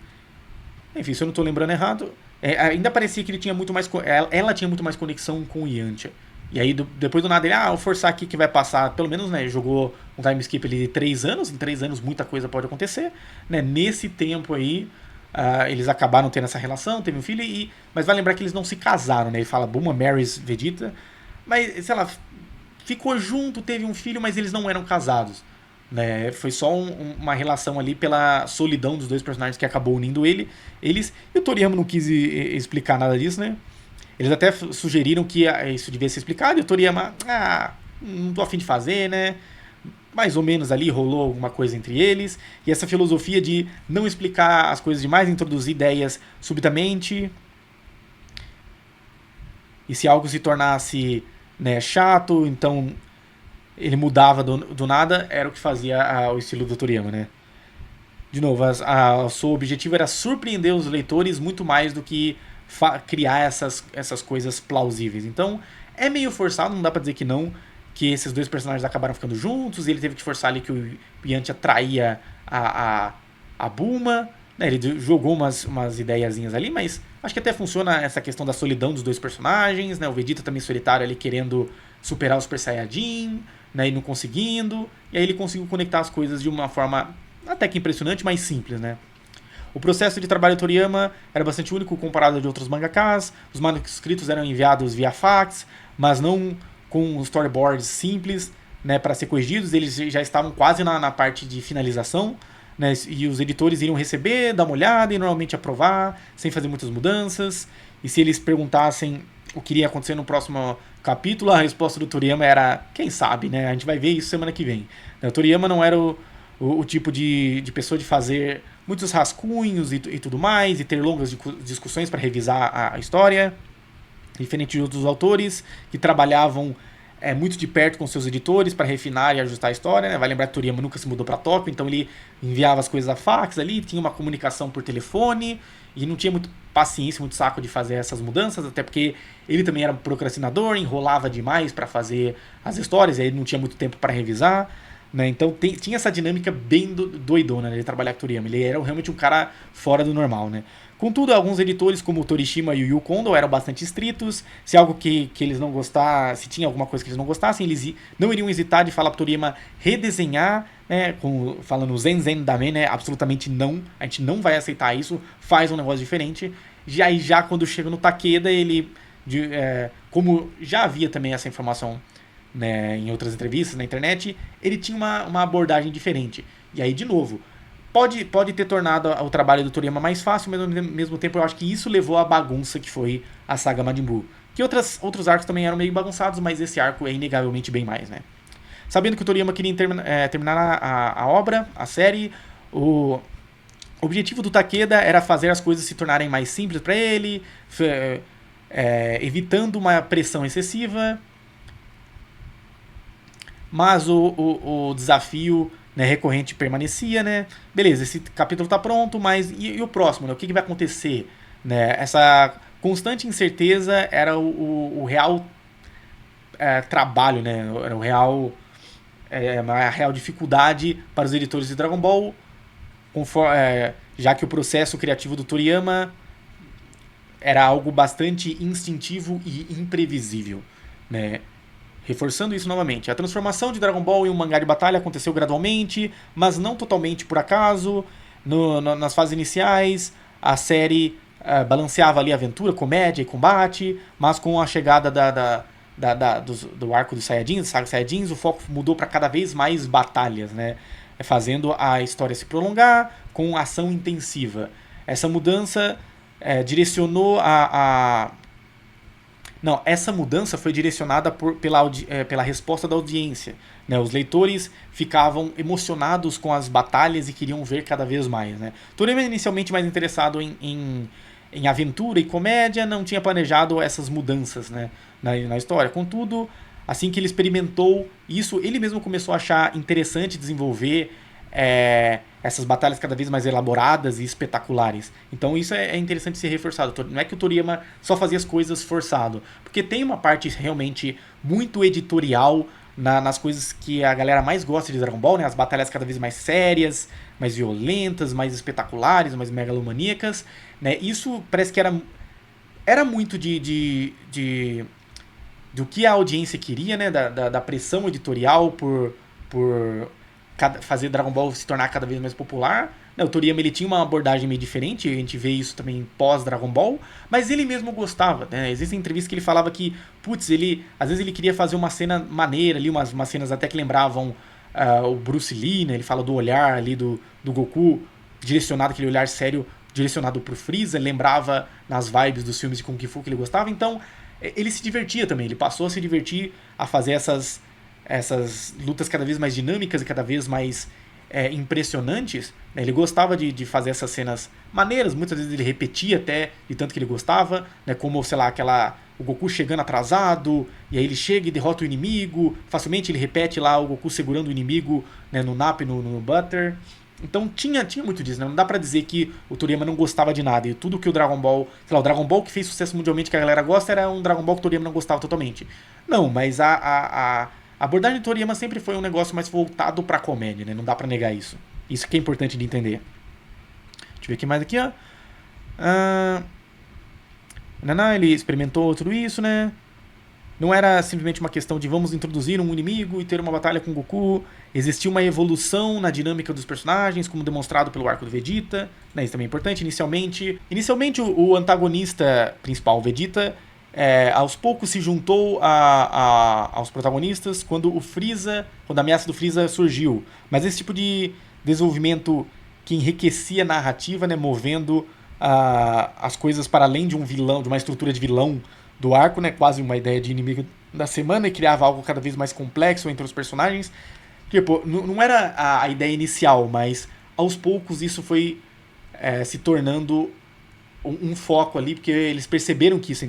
Enfim, se eu não tô lembrando errado, ainda parecia que ele tinha muito mais, ela tinha muito mais conexão com o Yantia. E aí, depois do nada, ele, vou forçar aqui que vai passar, pelo menos, né, jogou um time skip ali de 3 anos, em 3 anos muita coisa pode acontecer, né, nesse tempo aí, eles acabaram tendo essa relação, teve um filho, mas vai lembrar que eles não se casaram, né, ele fala, Bulma marries Vegeta, mas, sei lá, ficou junto, teve um filho, mas eles não eram casados, né, foi só uma relação ali pela solidão dos dois personagens que acabou unindo eles, e o Toriyama não quis explicar nada disso, né. Eles até sugeriram que isso devia ser explicado, e o Toriyama, não tô a fim de fazer, né? Mais ou menos ali rolou alguma coisa entre eles, e essa filosofia de não explicar as coisas demais, introduzir ideias subitamente, e se algo se tornasse, né, chato, então ele mudava do nada, era o que fazia o estilo do Toriyama, né? De novo, o seu objetivo era surpreender os leitores muito mais do que criar essas coisas plausíveis. Então, é meio forçado, não dá pra dizer que não, que esses dois personagens acabaram ficando juntos, e ele teve que forçar ali que o Yantia traía a Bulma, né, ele jogou umas ideiazinhas ali, mas acho que até funciona essa questão da solidão dos dois personagens, né, o Vegeta também solitário ali querendo superar o Super Saiyajin, né, e não conseguindo, e aí ele conseguiu conectar as coisas de uma forma até que impressionante, mas simples, né. O processo de trabalho do Toriyama era bastante único comparado a de outros mangakas. Os manuscritos eram enviados via fax, mas não com storyboards simples, né, para ser corrigidos, eles já estavam quase na parte de finalização, né, e os editores iriam receber, dar uma olhada e normalmente aprovar, sem fazer muitas mudanças. E se eles perguntassem o que iria acontecer no próximo capítulo, a resposta do Toriyama era, quem sabe, né? A gente vai ver isso semana que vem. O Toriyama não era o tipo de pessoa de fazer muitos rascunhos e tudo mais, e ter longas discussões para revisar a história, diferente de outros autores que trabalhavam muito de perto com seus editores para refinar e ajustar a história, né? Vai lembrar que Toriyama nunca se mudou para Tóquio, então ele enviava as coisas a fax ali, tinha uma comunicação por telefone e não tinha muito paciência, muito saco de fazer essas mudanças, até porque ele também era procrastinador, enrolava demais para fazer as histórias, e aí ele não tinha muito tempo para revisar, né? Então tinha essa dinâmica bem doidona, né, de trabalhar com Toriyama. Ele era realmente um cara fora do normal, né? Contudo, alguns editores, como o Torishima e o Yu Kondo, eram bastante estritos. Se algo que eles não gostassem, se tinha alguma coisa que eles não gostassem, eles não iriam hesitar de falar para o Toriyama redesenhar, né, falando Zen Zen Damen, né, absolutamente não, a gente não vai aceitar isso, faz um negócio diferente. Já quando chega no Takeda, ele, como já havia também essa informação, né, em outras entrevistas na internet, ele tinha uma abordagem diferente. E aí, de novo, pode ter tornado o trabalho do Toriyama mais fácil, mas ao mesmo tempo eu acho que isso levou à bagunça que foi a saga Majin Buu. Que outros arcos também eram meio bagunçados, mas esse arco é inegavelmente bem mais, né? Sabendo que o Toriyama queria terminar a obra, a série, o objetivo do Takeda era fazer as coisas se tornarem mais simples para ele, evitando uma pressão excessiva, mas o desafio, né, recorrente permanecia, né? Beleza, esse capítulo tá pronto, mas e o próximo, né? O que vai acontecer? Né? Essa constante incerteza era o real trabalho, né? Era a real dificuldade para os editores de Dragon Ball, já que o processo criativo do Toriyama era algo bastante instintivo e imprevisível, né? Reforçando isso novamente, a transformação de Dragon Ball em um mangá de batalha aconteceu gradualmente, mas não totalmente por acaso. Nas fases iniciais, a série balanceava ali aventura, comédia e combate, mas com a chegada do arco dos Saiyajins, saga Saiyajins, o foco mudou para cada vez mais batalhas, né? Fazendo a história se prolongar com ação intensiva. Essa mudança direcionou Não, essa mudança foi direcionada pela resposta da audiência, né? Os leitores ficavam emocionados com as batalhas e queriam ver cada vez mais, né? Toriyama, inicialmente mais interessado em aventura e comédia, não tinha planejado essas mudanças, né, na história. Contudo, assim que ele experimentou isso, ele mesmo começou a achar interessante desenvolver essas batalhas cada vez mais elaboradas e espetaculares. Então isso é interessante ser reforçado. Não é que o Toriyama só fazia as coisas forçado, porque tem uma parte realmente muito editorial nas coisas que a galera mais gosta de Dragon Ball, né? As batalhas cada vez mais sérias, mais violentas, mais espetaculares, mais megalomaníacas, né? Isso parece que era muito do que a audiência queria, né? Da pressão editorial por fazer Dragon Ball se tornar cada vez mais popular. O Toriyama, ele tinha uma abordagem meio diferente, a gente vê isso também pós Dragon Ball, mas ele mesmo gostava, né? Existem entrevistas que ele falava que, às vezes ele queria fazer uma cena maneira ali, umas cenas até que lembravam o Bruce Lee, né? Ele fala do olhar ali do Goku, direcionado, aquele olhar sério, direcionado pro Freeza, lembrava nas vibes dos filmes de Kung Fu que ele gostava, então ele se divertia também, ele passou a se divertir a fazer essas lutas cada vez mais dinâmicas e cada vez mais impressionantes, né? Ele gostava de fazer essas cenas maneiras, muitas vezes ele repetia até de tanto que ele gostava, né? Como, sei lá, o Goku chegando atrasado, e aí ele chega e derrota o inimigo, facilmente ele repete lá o Goku segurando o inimigo, né, no Nap e no Butter. Então tinha muito disso, né? Não dá pra dizer que o Toriyama não gostava de nada, e tudo que o Dragon Ball, sei lá, o Dragon Ball que fez sucesso mundialmente que a galera gosta era um Dragon Ball que o Toriyama não gostava totalmente. Não, mas a abordagem do Toriyama sempre foi um negócio mais voltado pra comédia, né? Não dá pra negar isso. Isso que é importante de entender. Deixa eu ver aqui mais aqui, ó. Ele experimentou tudo isso, né? Não era simplesmente uma questão de vamos introduzir um inimigo e ter uma batalha com Goku. Existia uma evolução na dinâmica dos personagens, como demonstrado pelo arco do Vegeta, né? Isso também é importante. Inicialmente o antagonista principal, o Vegeta, aos poucos se juntou aos protagonistas quando a ameaça do Freeza surgiu. Mas esse tipo de desenvolvimento que enriquecia a narrativa, né, movendo as coisas para além de um vilão, de uma estrutura de vilão do arco, né, quase uma ideia de inimigo da semana, e criava algo cada vez mais complexo entre os personagens. Tipo, não era a ideia inicial, mas aos poucos isso foi se tornando foco ali, porque eles perceberam que isso é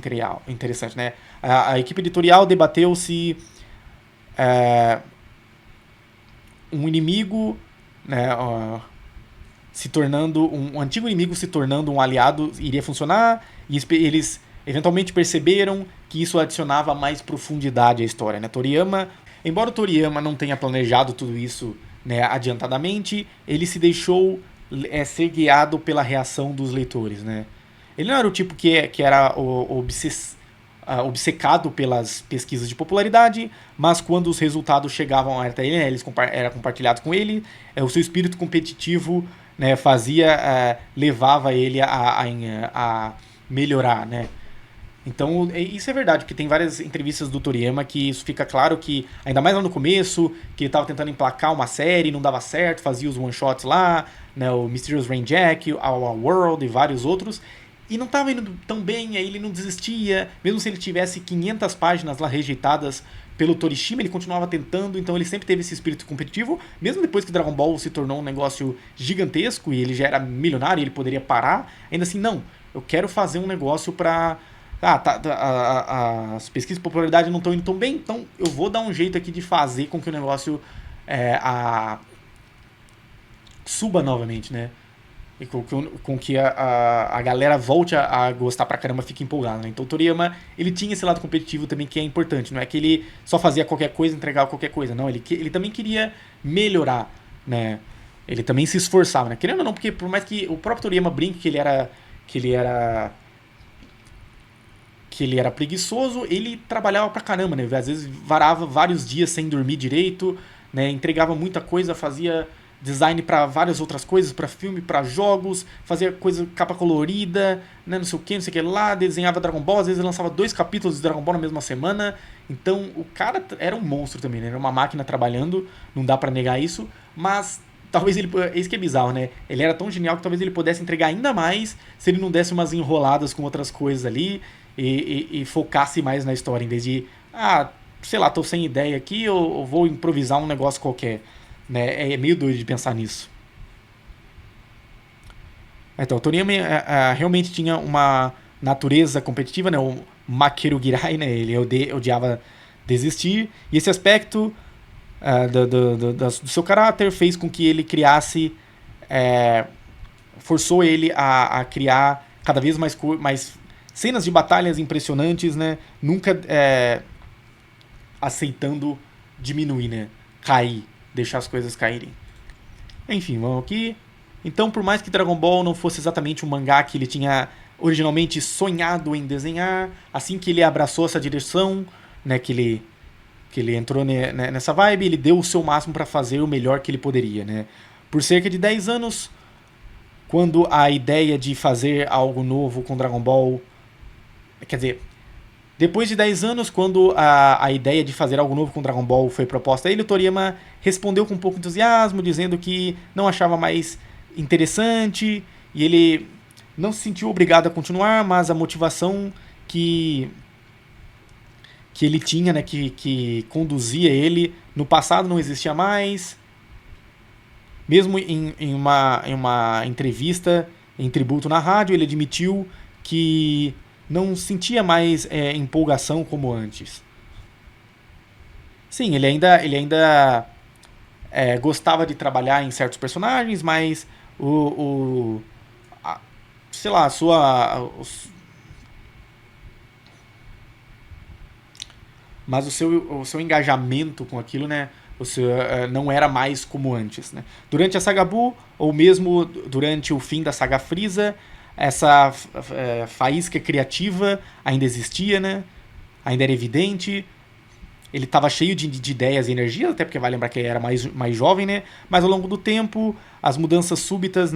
interessante, né? A equipe editorial debateu se um inimigo, né, se tornando um antigo inimigo se tornando um aliado iria funcionar, e eles eventualmente perceberam que isso adicionava mais profundidade à história, né? Embora o Toriyama não tenha planejado tudo isso, né, adiantadamente, ele se deixou ser guiado pela reação dos leitores, né? Ele não era o tipo que era obcecado pelas pesquisas de popularidade, mas quando os resultados chegavam até ele, né, eles eram compartilhados com ele, o seu espírito competitivo, né, levava ele a melhorar, né? Então, isso é verdade, porque tem várias entrevistas do Toriyama que isso fica claro que, ainda mais lá no começo, que ele estava tentando emplacar uma série, não dava certo, fazia os one-shots lá, né, o Mysterious Rain Jack, Our World e vários outros, e não estava indo tão bem, aí ele não desistia, mesmo se ele tivesse 500 páginas lá rejeitadas pelo Torishima, ele continuava tentando, então ele sempre teve esse espírito competitivo, mesmo depois que Dragon Ball se tornou um negócio gigantesco e ele já era milionário e ele poderia parar, ainda assim, não, eu quero fazer um negócio pra... as pesquisas de popularidade não estão indo tão bem, então eu vou dar um jeito aqui de fazer com que o negócio suba novamente, né? E com que a galera volte a gostar pra caramba, fique empolgada, né? Então o Toriyama, ele tinha esse lado competitivo também que é importante, não é que ele só fazia qualquer coisa, entregava qualquer coisa, não, ele também queria melhorar, né? Ele também se esforçava, né? Querendo ou não, porque por mais que o próprio Toriyama brinque que ele era preguiçoso, ele trabalhava pra caramba, né? Às vezes varava vários dias sem dormir direito, né? Entregava muita coisa, fazia design para várias outras coisas, para filme, para jogos, fazia coisa, capa colorida, né? Não sei o que lá, desenhava Dragon Ball, às vezes lançava 2 capítulos de Dragon Ball na mesma semana. Então, o cara era um monstro também, né? Era uma máquina trabalhando, não dá pra negar isso, mas talvez ele... Isso que é bizarro, né? Ele era tão genial que talvez ele pudesse entregar ainda mais se ele não desse umas enroladas com outras coisas ali e focasse mais na história, em vez de, sei lá, tô sem ideia aqui, eu vou improvisar um negócio qualquer, né? É meio doido de pensar nisso. Então, o Toriyama realmente tinha uma natureza competitiva, né? O Makerugirai, né? Ele odiava desistir, e esse aspecto do seu caráter fez com que ele criasse, forçou ele a criar cada vez mais cenas de batalhas impressionantes, né? Nunca aceitando diminuir, né? Cair, deixar as coisas caírem. Enfim, vamos aqui. Então, por mais que Dragon Ball não fosse exatamente um mangá que ele tinha originalmente sonhado em desenhar, assim que ele abraçou essa direção, né, que ele entrou nessa vibe, ele deu o seu máximo para fazer o melhor que ele poderia, né? Por cerca de 10 anos, quando a ideia de fazer algo novo com Dragon Ball... Quer dizer, depois de 10 anos, quando a ideia de fazer algo novo com Dragon Ball foi proposta a ele, o Toriyama respondeu com um pouco de entusiasmo, dizendo que não achava mais interessante, e ele não se sentiu obrigado a continuar, mas a motivação que ele tinha, né, que conduzia ele, no passado não existia mais. Mesmo em uma entrevista, em tributo na rádio, ele admitiu que não sentia mais empolgação como antes. Sim, ele ainda gostava de trabalhar em certos personagens, mas sei lá, mas o seu engajamento com aquilo, né, não era mais como antes, né? Durante a saga Buu, ou mesmo durante o fim da saga Frieza, essa faísca criativa ainda existia, né? Ainda era evidente. Ele estava cheio de ideias e energias, até porque vai lembrar que ele era mais jovem, né? Mas ao longo do tempo, as mudanças súbitas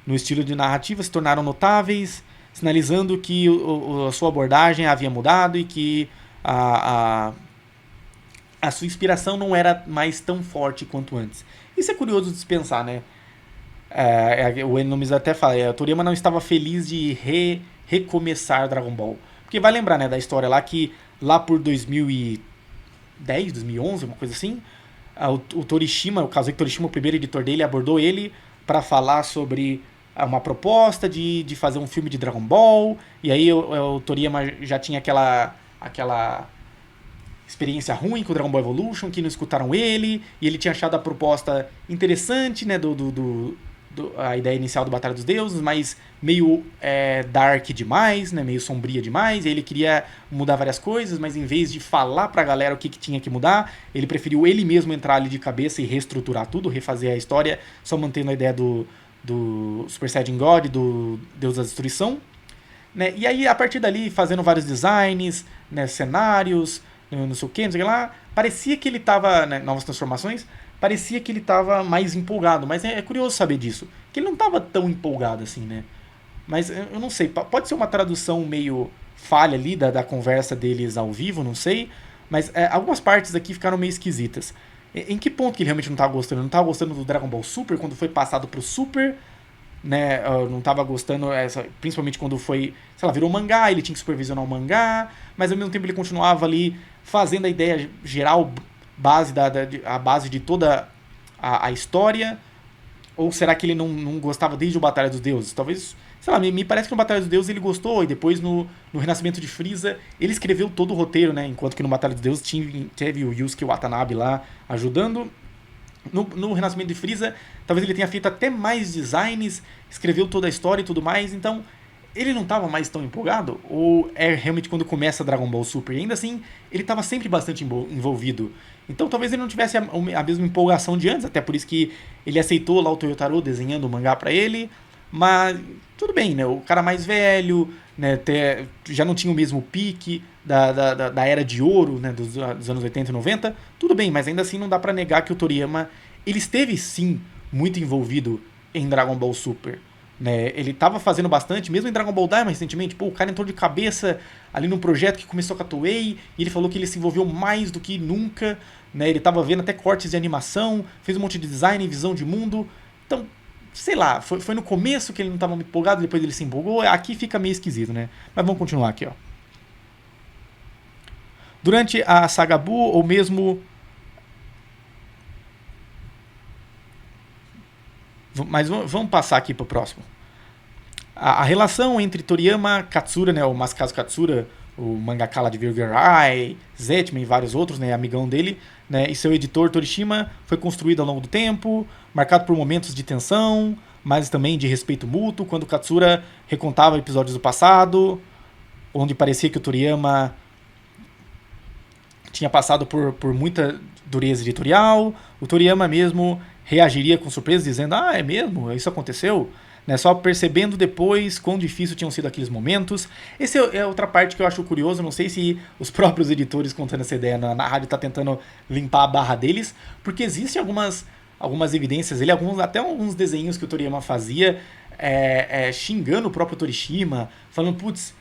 no estilo de narrativa se tornaram notáveis, sinalizando que a sua abordagem havia mudado e que a, a, a sua inspiração não era mais tão forte quanto antes. Isso é curioso de se pensar, né? O Enomiz até fala, a Toriyama não estava feliz de recomeçar Dragon Ball. Porque vai lembrar, né, da história lá que lá por 2010, 2011, uma coisa assim, o Torishima, o Kazuki Torishima, o primeiro editor dele, abordou ele para falar sobre uma proposta de fazer um filme de Dragon Ball. E aí o Toriyama já tinha aquela experiência ruim com o Dragon Ball Evolution, que não escutaram ele, e ele tinha achado a proposta interessante, né, a ideia inicial do Batalha dos Deuses, mas meio dark demais, né, meio sombria demais, e ele queria mudar várias coisas, mas em vez de falar pra galera o que tinha que mudar, ele preferiu ele mesmo entrar ali de cabeça e reestruturar tudo, refazer a história, só mantendo a ideia do Super Saiyajin God, do Deus da Destruição, né, e aí a partir dali fazendo vários designs, né, cenários, não sei o que, não sei o que lá, parecia que ele tava, né, novas transformações, parecia que ele tava mais empolgado, mas é curioso saber disso, que ele não tava tão empolgado assim, né, mas eu não sei, pode ser uma tradução meio falha ali da conversa deles ao vivo, não sei, mas algumas partes aqui ficaram meio esquisitas. Em que ponto que ele realmente não tava gostando? Ele não tava gostando do Dragon Ball Super, quando foi passado pro Super, né, eu não tava gostando, principalmente quando foi, sei lá, virou mangá, ele tinha que supervisionar o mangá, mas ao mesmo tempo ele continuava ali fazendo a ideia geral, a base de toda a história, ou será que ele não gostava desde o Batalha dos Deuses? Talvez, sei lá, me parece que no Batalha dos Deuses ele gostou, e depois no Renascimento de Frieza ele escreveu todo o roteiro, né, enquanto que no Batalha dos Deuses teve o Yusuke Watanabe lá ajudando. No Renascimento de Frieza, talvez ele tenha feito até mais designs, escreveu toda a história e tudo mais, então ele não estava mais tão empolgado? Ou é realmente quando começa Dragon Ball Super? E ainda assim, ele estava sempre bastante envolvido. Então talvez ele não tivesse a mesma empolgação de antes, até por isso que ele aceitou lá o Toyotaro desenhando o mangá pra ele. Mas tudo bem, né? O cara mais velho, né? Já não tinha o mesmo pique da era de ouro, né? Dos anos 80 e 90. Tudo bem, mas ainda assim não dá pra negar que o Toriyama, ele esteve sim muito envolvido em Dragon Ball Super. Né, ele estava fazendo bastante, mesmo em Dragon Ball Daima recentemente, pô, o cara entrou de cabeça ali num projeto que começou com a Toei, e ele falou que ele se envolveu mais do que nunca, né, ele estava vendo até cortes de animação, fez um monte de design, visão de mundo, então, sei lá, foi no começo que ele não estava muito empolgado, depois ele se empolgou, aqui fica meio esquisito, né, mas vamos continuar aqui, ó. Durante a saga Buu, ou mesmo... Mas vamos passar aqui para o próximo. A relação entre Toriyama Katsura, né, o Masakazu Katsura, o mangaka lá de Virger Eye, Zetman e vários outros, né, amigão dele, né, e seu editor Torishima, foi construído ao longo do tempo, marcado por momentos de tensão, mas também de respeito mútuo, quando Katsura recontava episódios do passado, onde parecia que o Toriyama tinha passado por muita dureza editorial, o Toriyama mesmo reagiria com surpresa, dizendo, é mesmo? Isso aconteceu? Né, só percebendo depois quão difícil tinham sido aqueles momentos. Essa é outra parte que eu acho curioso, não sei se os próprios editores contando essa ideia na rádio tá tentando limpar a barra deles, porque existem algumas evidências, até alguns desenhos que o Toriyama fazia, xingando o próprio Torishima, falando, putz,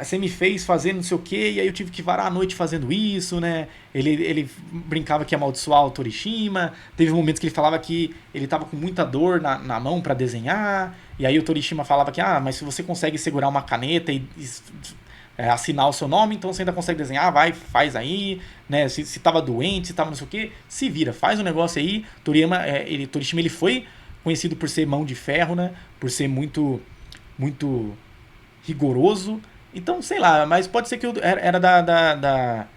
você me fez fazer não sei o que, e aí eu tive que varar a noite fazendo isso, né? Ele brincava que ia amaldiçoar o Torishima, teve momentos que ele falava que ele tava com muita dor na mão para desenhar, e aí o Torishima falava que, mas se você consegue segurar uma caneta e assinar o seu nome, então você ainda consegue desenhar, vai, faz aí, né? Se tava doente, se tava não sei o que, se vira, faz um negócio aí. Torishima, ele foi conhecido por ser mão de ferro, né? Por ser muito, muito rigoroso. Então, sei lá, mas pode ser que era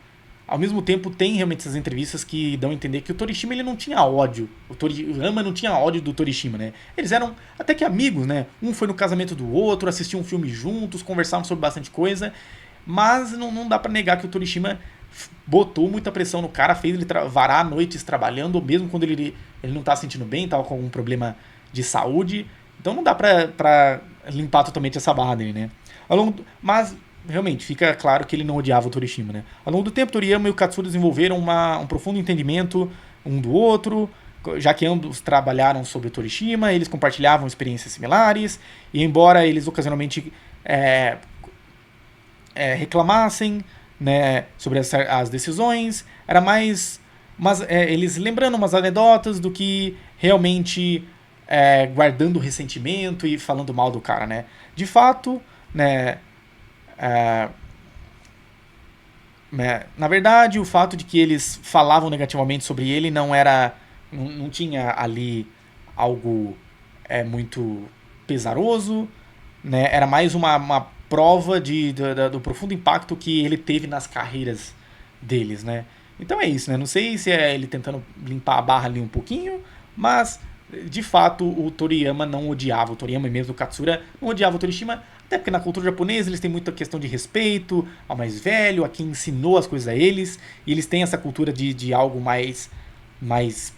ao mesmo tempo, tem realmente essas entrevistas que dão a entender que o Torishima, ele não tinha ódio. O Toriyama não tinha ódio do Torishima, né? Eles eram até que amigos, né? Um foi no casamento do outro, assistiam um filme juntos, conversavam sobre bastante coisa. Mas não dá pra negar que o Torishima botou muita pressão no cara, fez ele varar noites trabalhando, mesmo quando ele não tá se sentindo bem, tava com algum problema de saúde. Então não dá pra limpar totalmente essa barra dele, né? Mas, realmente, fica claro que ele não odiava o Torishima, né? Ao longo do tempo, Toriyama e o Katsura desenvolveram um profundo entendimento um do outro, já que ambos trabalharam sobre o Torishima, eles compartilhavam experiências similares, e embora eles ocasionalmente reclamassem, né, sobre as decisões, era mais eles lembrando umas anedotas do que realmente guardando ressentimento e falando mal do cara, né? De fato, né, é, na verdade, o fato de que eles falavam negativamente sobre ele não tinha ali algo muito pesaroso, né? Era mais uma prova do profundo impacto que ele teve nas carreiras deles, né? Então é isso, né? Não sei se é ele tentando limpar a barra ali um pouquinho, mas de fato o Toriyama não odiava, o Toriyama e mesmo o Katsura não odiava o Torishima, até porque na cultura japonesa eles têm muita questão de respeito ao mais velho, a quem ensinou as coisas a eles, e eles têm essa cultura de algo mais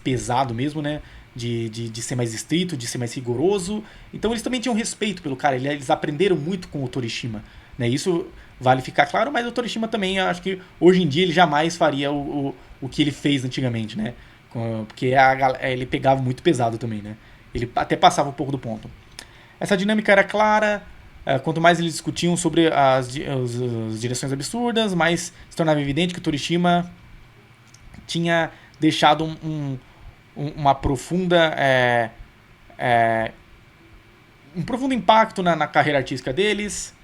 pesado mesmo, né? De ser mais estrito, de ser mais rigoroso. Então eles também tinham respeito pelo cara, eles aprenderam muito com o Torishima, né? Isso vale ficar claro, mas o Torishima também, eu acho que hoje em dia ele jamais faria o que ele fez antigamente, né? Porque ele pegava muito pesado também, né? Ele até passava um pouco do ponto. Essa dinâmica era clara, quanto mais eles discutiam sobre as direções absurdas, mais se tornava evidente que o Torishima tinha deixado uma profunda um profundo impacto na carreira artística deles.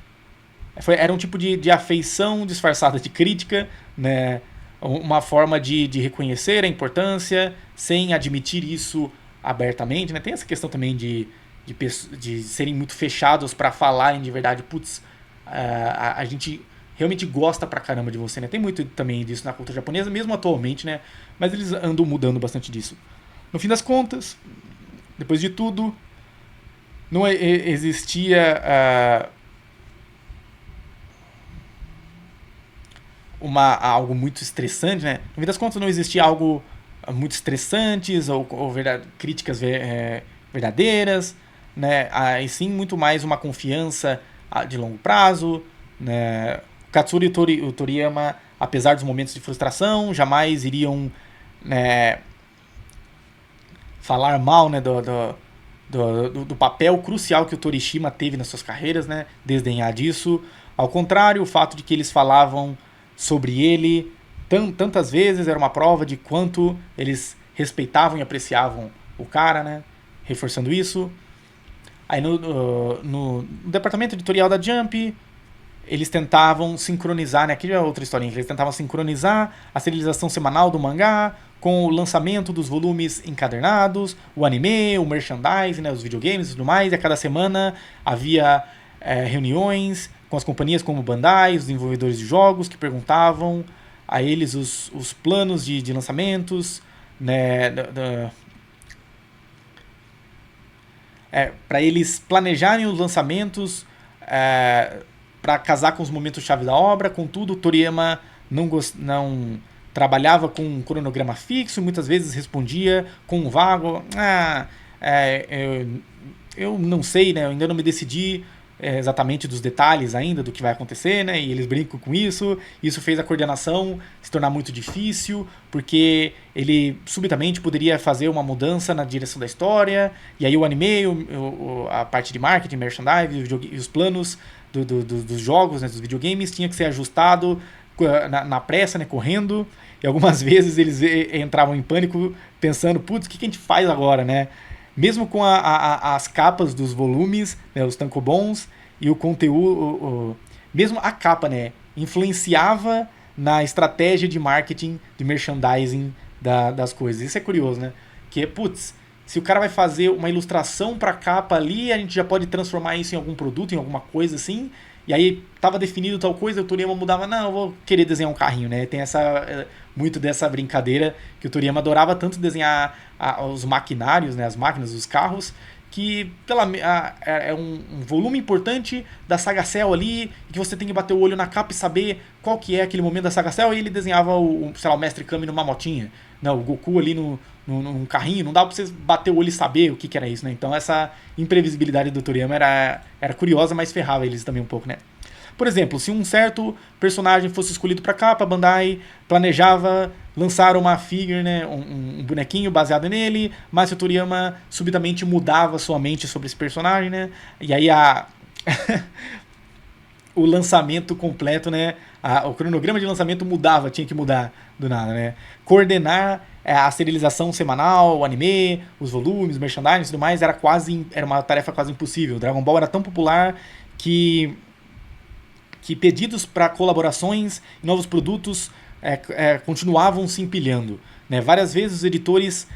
Era um tipo de afeição disfarçada de crítica, né? Uma forma de reconhecer a importância sem admitir isso abertamente, né? Tem essa questão também de serem muito fechados para falarem de verdade, putz, a gente realmente gosta pra caramba de você, né? Tem muito também disso na cultura japonesa, mesmo atualmente, né? Mas eles andam mudando bastante disso. No fim das contas, depois de tudo, não existia algo muito estressante, né? No fim das contas, não existia algo muito estressantes ou críticas verdadeiras, né? E sim muito mais uma confiança de longo prazo, né? Katsura e o Toriyama, apesar dos momentos de frustração, jamais iriam, né, falar mal, né, do papel crucial que o Torishima teve nas suas carreiras, né? Desdenhar disso. Ao contrário, o fato de que eles falavam sobre ele tantas vezes era uma prova de quanto eles respeitavam e apreciavam o cara, né? Reforçando isso. Aí no departamento editorial da Jump, eles tentavam sincronizar, né? Aqui é outra historinha, eles tentavam sincronizar a serialização semanal do mangá com o lançamento dos volumes encadernados, o anime, o merchandising, né? Os videogames e tudo mais, e a cada semana havia reuniões com as companhias como Bandai, os desenvolvedores de jogos, que perguntavam a eles os planos de lançamentos, né, para eles planejarem os lançamentos para casar com os momentos-chave da obra. Contudo, o Toriyama não trabalhava com um cronograma fixo, muitas vezes respondia com um vago: eu não sei, né, eu ainda não me decidi exatamente dos detalhes ainda do que vai acontecer, né? E eles brincam com isso. Isso fez a coordenação se tornar muito difícil, porque ele subitamente poderia fazer uma mudança na direção da história, e aí o anime, a parte de marketing, merchandising e os planos dos jogos, né, dos videogames, tinha que ser ajustado na pressa, né, correndo. E algumas vezes eles entravam em pânico pensando: putz, o que a gente faz agora, né? Mesmo com as capas dos volumes, né, os tankobons, e o conteúdo, mesmo a capa, né, influenciava na estratégia de marketing, de merchandising das coisas. Isso é curioso, né? Que, putz, se o cara vai fazer uma ilustração para a capa ali, a gente já pode transformar isso em algum produto, em alguma coisa assim. E aí estava definido tal coisa, o Toriyama mudava: não, eu vou querer desenhar um carrinho, né? Tem muito dessa brincadeira que o Toriyama adorava tanto desenhar os maquinários, né? As máquinas, os carros, que é um volume importante da Saga Cell ali, que você tem que bater o olho na capa e saber qual que é aquele momento da Saga Cell, e ele desenhava o Mestre Kami numa motinha, não, o Goku ali num carrinho, não dava pra você bater o olho e saber o que era isso, né? Então essa imprevisibilidade do Toriyama era curiosa, mas ferrava eles também um pouco, né? Por exemplo, se um certo personagem fosse escolhido para capa, a Bandai planejava lançar uma figure, né, um bonequinho baseado nele, mas o Toriyama subitamente mudava sua mente sobre esse personagem, né? E aí o lançamento completo, né? O cronograma de lançamento mudava, tinha que mudar do nada, né? Coordenar a serialização semanal, o anime, os volumes, merchandising e tudo mais, era uma tarefa quase impossível. Dragon Ball era tão popular que, que pedidos para colaborações e novos produtos continuavam se empilhando. Né? Várias vezes os editores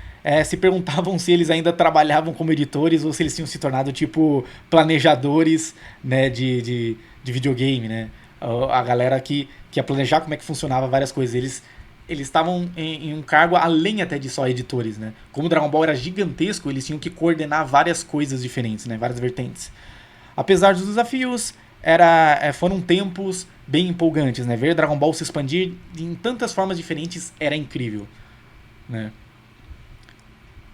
se perguntavam se eles ainda trabalhavam como editores ou se eles tinham se tornado tipo planejadores, né, de videogame, né? A galera que ia planejar como é que funcionava várias coisas. Eles estavam em um cargo além até de só editores, né? Como o Dragon Ball era gigantesco, eles tinham que coordenar várias coisas diferentes, né? Várias vertentes. Apesar dos desafios, foram tempos bem empolgantes, né? Ver Dragon Ball se expandir em tantas formas diferentes era incrível, né?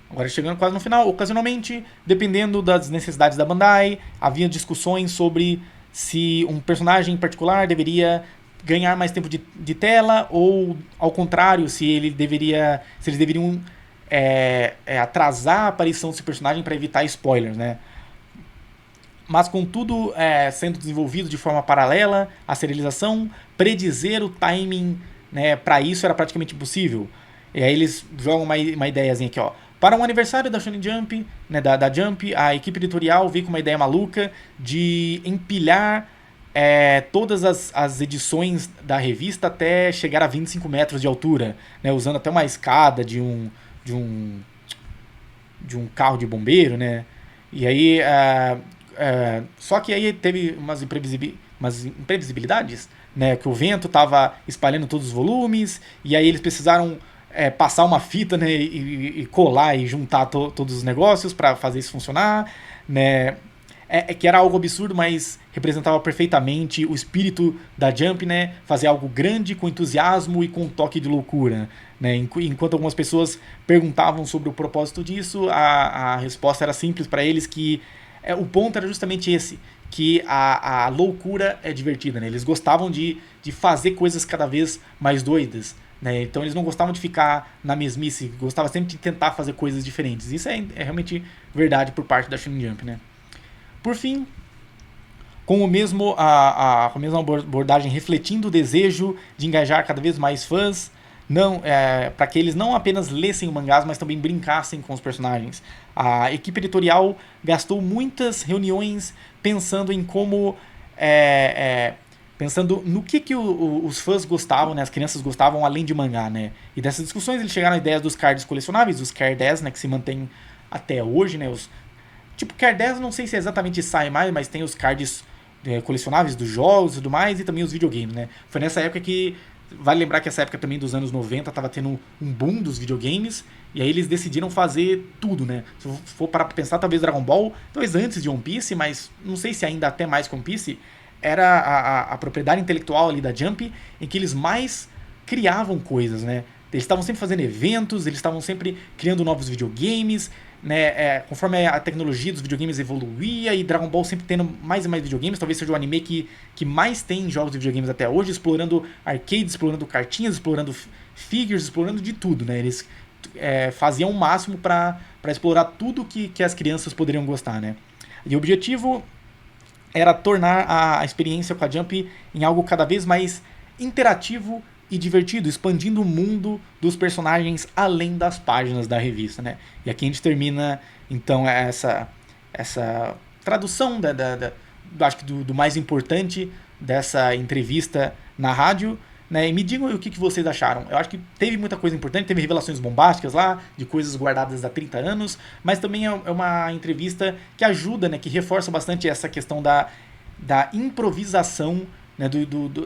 Agora chegando quase no final, ocasionalmente, dependendo das necessidades da Bandai, havia discussões sobre se um personagem em particular deveria ganhar mais tempo de tela ou, ao contrário, se eles deveriam atrasar a aparição desse personagem para evitar spoilers, né? Mas com tudo sendo desenvolvido de forma paralela à serialização, predizer o timing, né, para isso era praticamente impossível. E aí eles jogam uma ideiazinha aqui, ó. Para um aniversário da Shonen Jump, né, da Jump, a equipe editorial veio com uma ideia maluca de empilhar todas as edições da revista até chegar a 25 metros de altura, né, usando até uma escada de um carro de bombeiro, né? E aí, só que aí teve umas imprevisibilidades, né? Que o vento estava espalhando todos os volumes, e aí eles precisaram passar uma fita, né, e colar e juntar todos os negócios para fazer isso funcionar, né? Que era algo absurdo, mas representava perfeitamente o espírito da Jump, né? Fazer algo grande, com entusiasmo e com um toque de loucura, né? Enquanto algumas pessoas perguntavam sobre o propósito disso, a resposta era simples para eles, que o ponto era justamente esse, que a loucura é divertida, né? Eles gostavam de fazer coisas cada vez mais doidas, né? Então eles não gostavam de ficar na mesmice, gostavam sempre de tentar fazer coisas diferentes. Isso é realmente verdade por parte da Shonen Jump, né? Por fim, com a mesma abordagem refletindo o desejo de engajar cada vez mais fãs, para que eles não apenas lessem o mangás, mas também brincassem com os personagens. A equipe editorial gastou muitas reuniões pensando em como pensando no que os fãs gostavam, né, as crianças gostavam além de mangá, né? E dessas discussões eles chegaram à ideia dos cards colecionáveis, os Care 10, né, que se mantém até hoje, né? Tipo, Care 10 não sei se exatamente sai mais, mas tem os cards colecionáveis dos jogos e tudo mais, e também os videogames, né? Foi nessa época que... Vale lembrar que essa época também dos anos 90 tava tendo um boom dos videogames, e aí eles decidiram fazer tudo, né? Se for parar pra pensar, talvez Dragon Ball, talvez antes de One Piece, mas não sei se ainda até mais que One Piece, era a propriedade intelectual ali da Jump, em que eles mais criavam coisas, né? Eles estavam sempre fazendo eventos, eles estavam sempre criando novos videogames, né? Conforme a tecnologia dos videogames evoluía, e Dragon Ball sempre tendo mais e mais videogames, talvez seja o anime que mais tem jogos de videogames até hoje, explorando arcades, explorando cartinhas, explorando figures, explorando de tudo, né? Eles faziam o máximo para explorar tudo que as crianças poderiam gostar, né? E o objetivo era tornar a experiência com a Jump em algo cada vez mais interativo e divertido, expandindo o mundo dos personagens além das páginas da revista, né? E aqui a gente termina, então, essa tradução acho que do mais importante dessa entrevista na rádio, né? E me digam o que vocês acharam. Eu acho que teve muita coisa importante, teve revelações bombásticas lá, de coisas guardadas há 30 anos, mas também é uma entrevista que ajuda, né? Que reforça bastante essa questão da improvisação, né,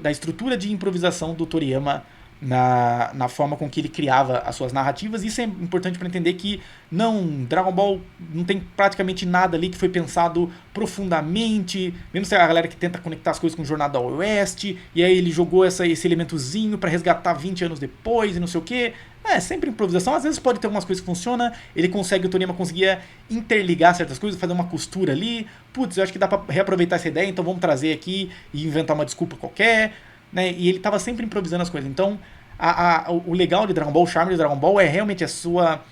da estrutura de improvisação do Toriyama na forma com que ele criava as suas narrativas. Isso é importante para entender que não, Dragon Ball não tem praticamente nada ali que foi pensado profundamente, mesmo se a galera que tenta conectar as coisas com o Jornada ao Oeste, e aí ele jogou esse elementozinho para resgatar 20 anos depois e não sei o que. É sempre improvisação, às vezes pode ter algumas coisas que funcionam, o Toriyama conseguia interligar certas coisas, fazer uma costura ali, putz, eu acho que dá pra reaproveitar essa ideia, então vamos trazer aqui e inventar uma desculpa qualquer, né? E ele tava sempre improvisando as coisas. Então, o legal de Dragon Ball, o charme de Dragon Ball é realmente a sua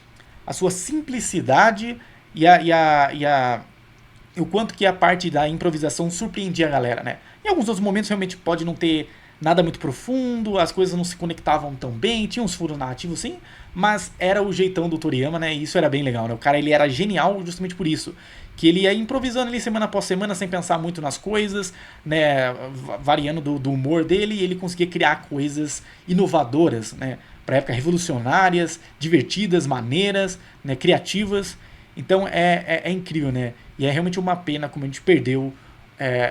simplicidade e o quanto que a parte da improvisação surpreendia a galera, né? Em alguns outros momentos realmente pode não ter nada muito profundo, as coisas não se conectavam tão bem, tinha uns furos narrativos sim, mas era o jeitão do Toriyama, né? E isso era bem legal, né? O cara ele era genial justamente por isso, que ele ia improvisando ali semana após semana sem pensar muito nas coisas, né? Variando do humor dele, e ele conseguia criar coisas inovadoras, né? Para época revolucionárias, divertidas, maneiras, né? Criativas. Então é incrível, né? E é realmente uma pena como a gente perdeu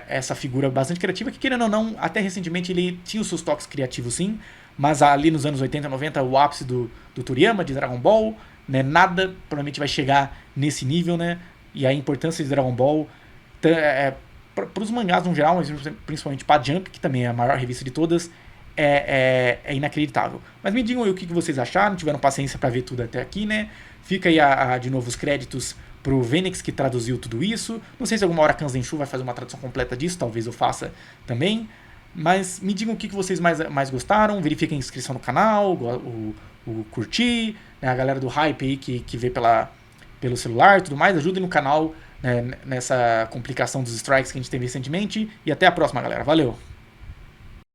essa figura bastante criativa, que querendo ou não, até recentemente ele tinha os seus toques criativos sim, mas ali nos anos 80 90 o ápice do Toriyama, de Dragon Ball, né, nada provavelmente vai chegar nesse nível, né, e a importância de Dragon Ball para os mangás no geral, mas principalmente para Jump, que também é a maior revista de todas, é inacreditável. Mas me digam aí o que vocês acharam, tiveram paciência para ver tudo até aqui, né? Fica aí de novo os créditos pro Venix, que traduziu tudo isso. Não sei se alguma hora a Kanzenshu vai fazer uma tradução completa disso, talvez eu faça também. Mas me digam o que vocês mais gostaram, verifiquem a inscrição no canal, o curtir, né? A galera do hype aí que vê pelo celular e tudo mais, ajudem no canal, né, nessa complicação dos strikes que a gente teve recentemente. E até a próxima, galera. Valeu!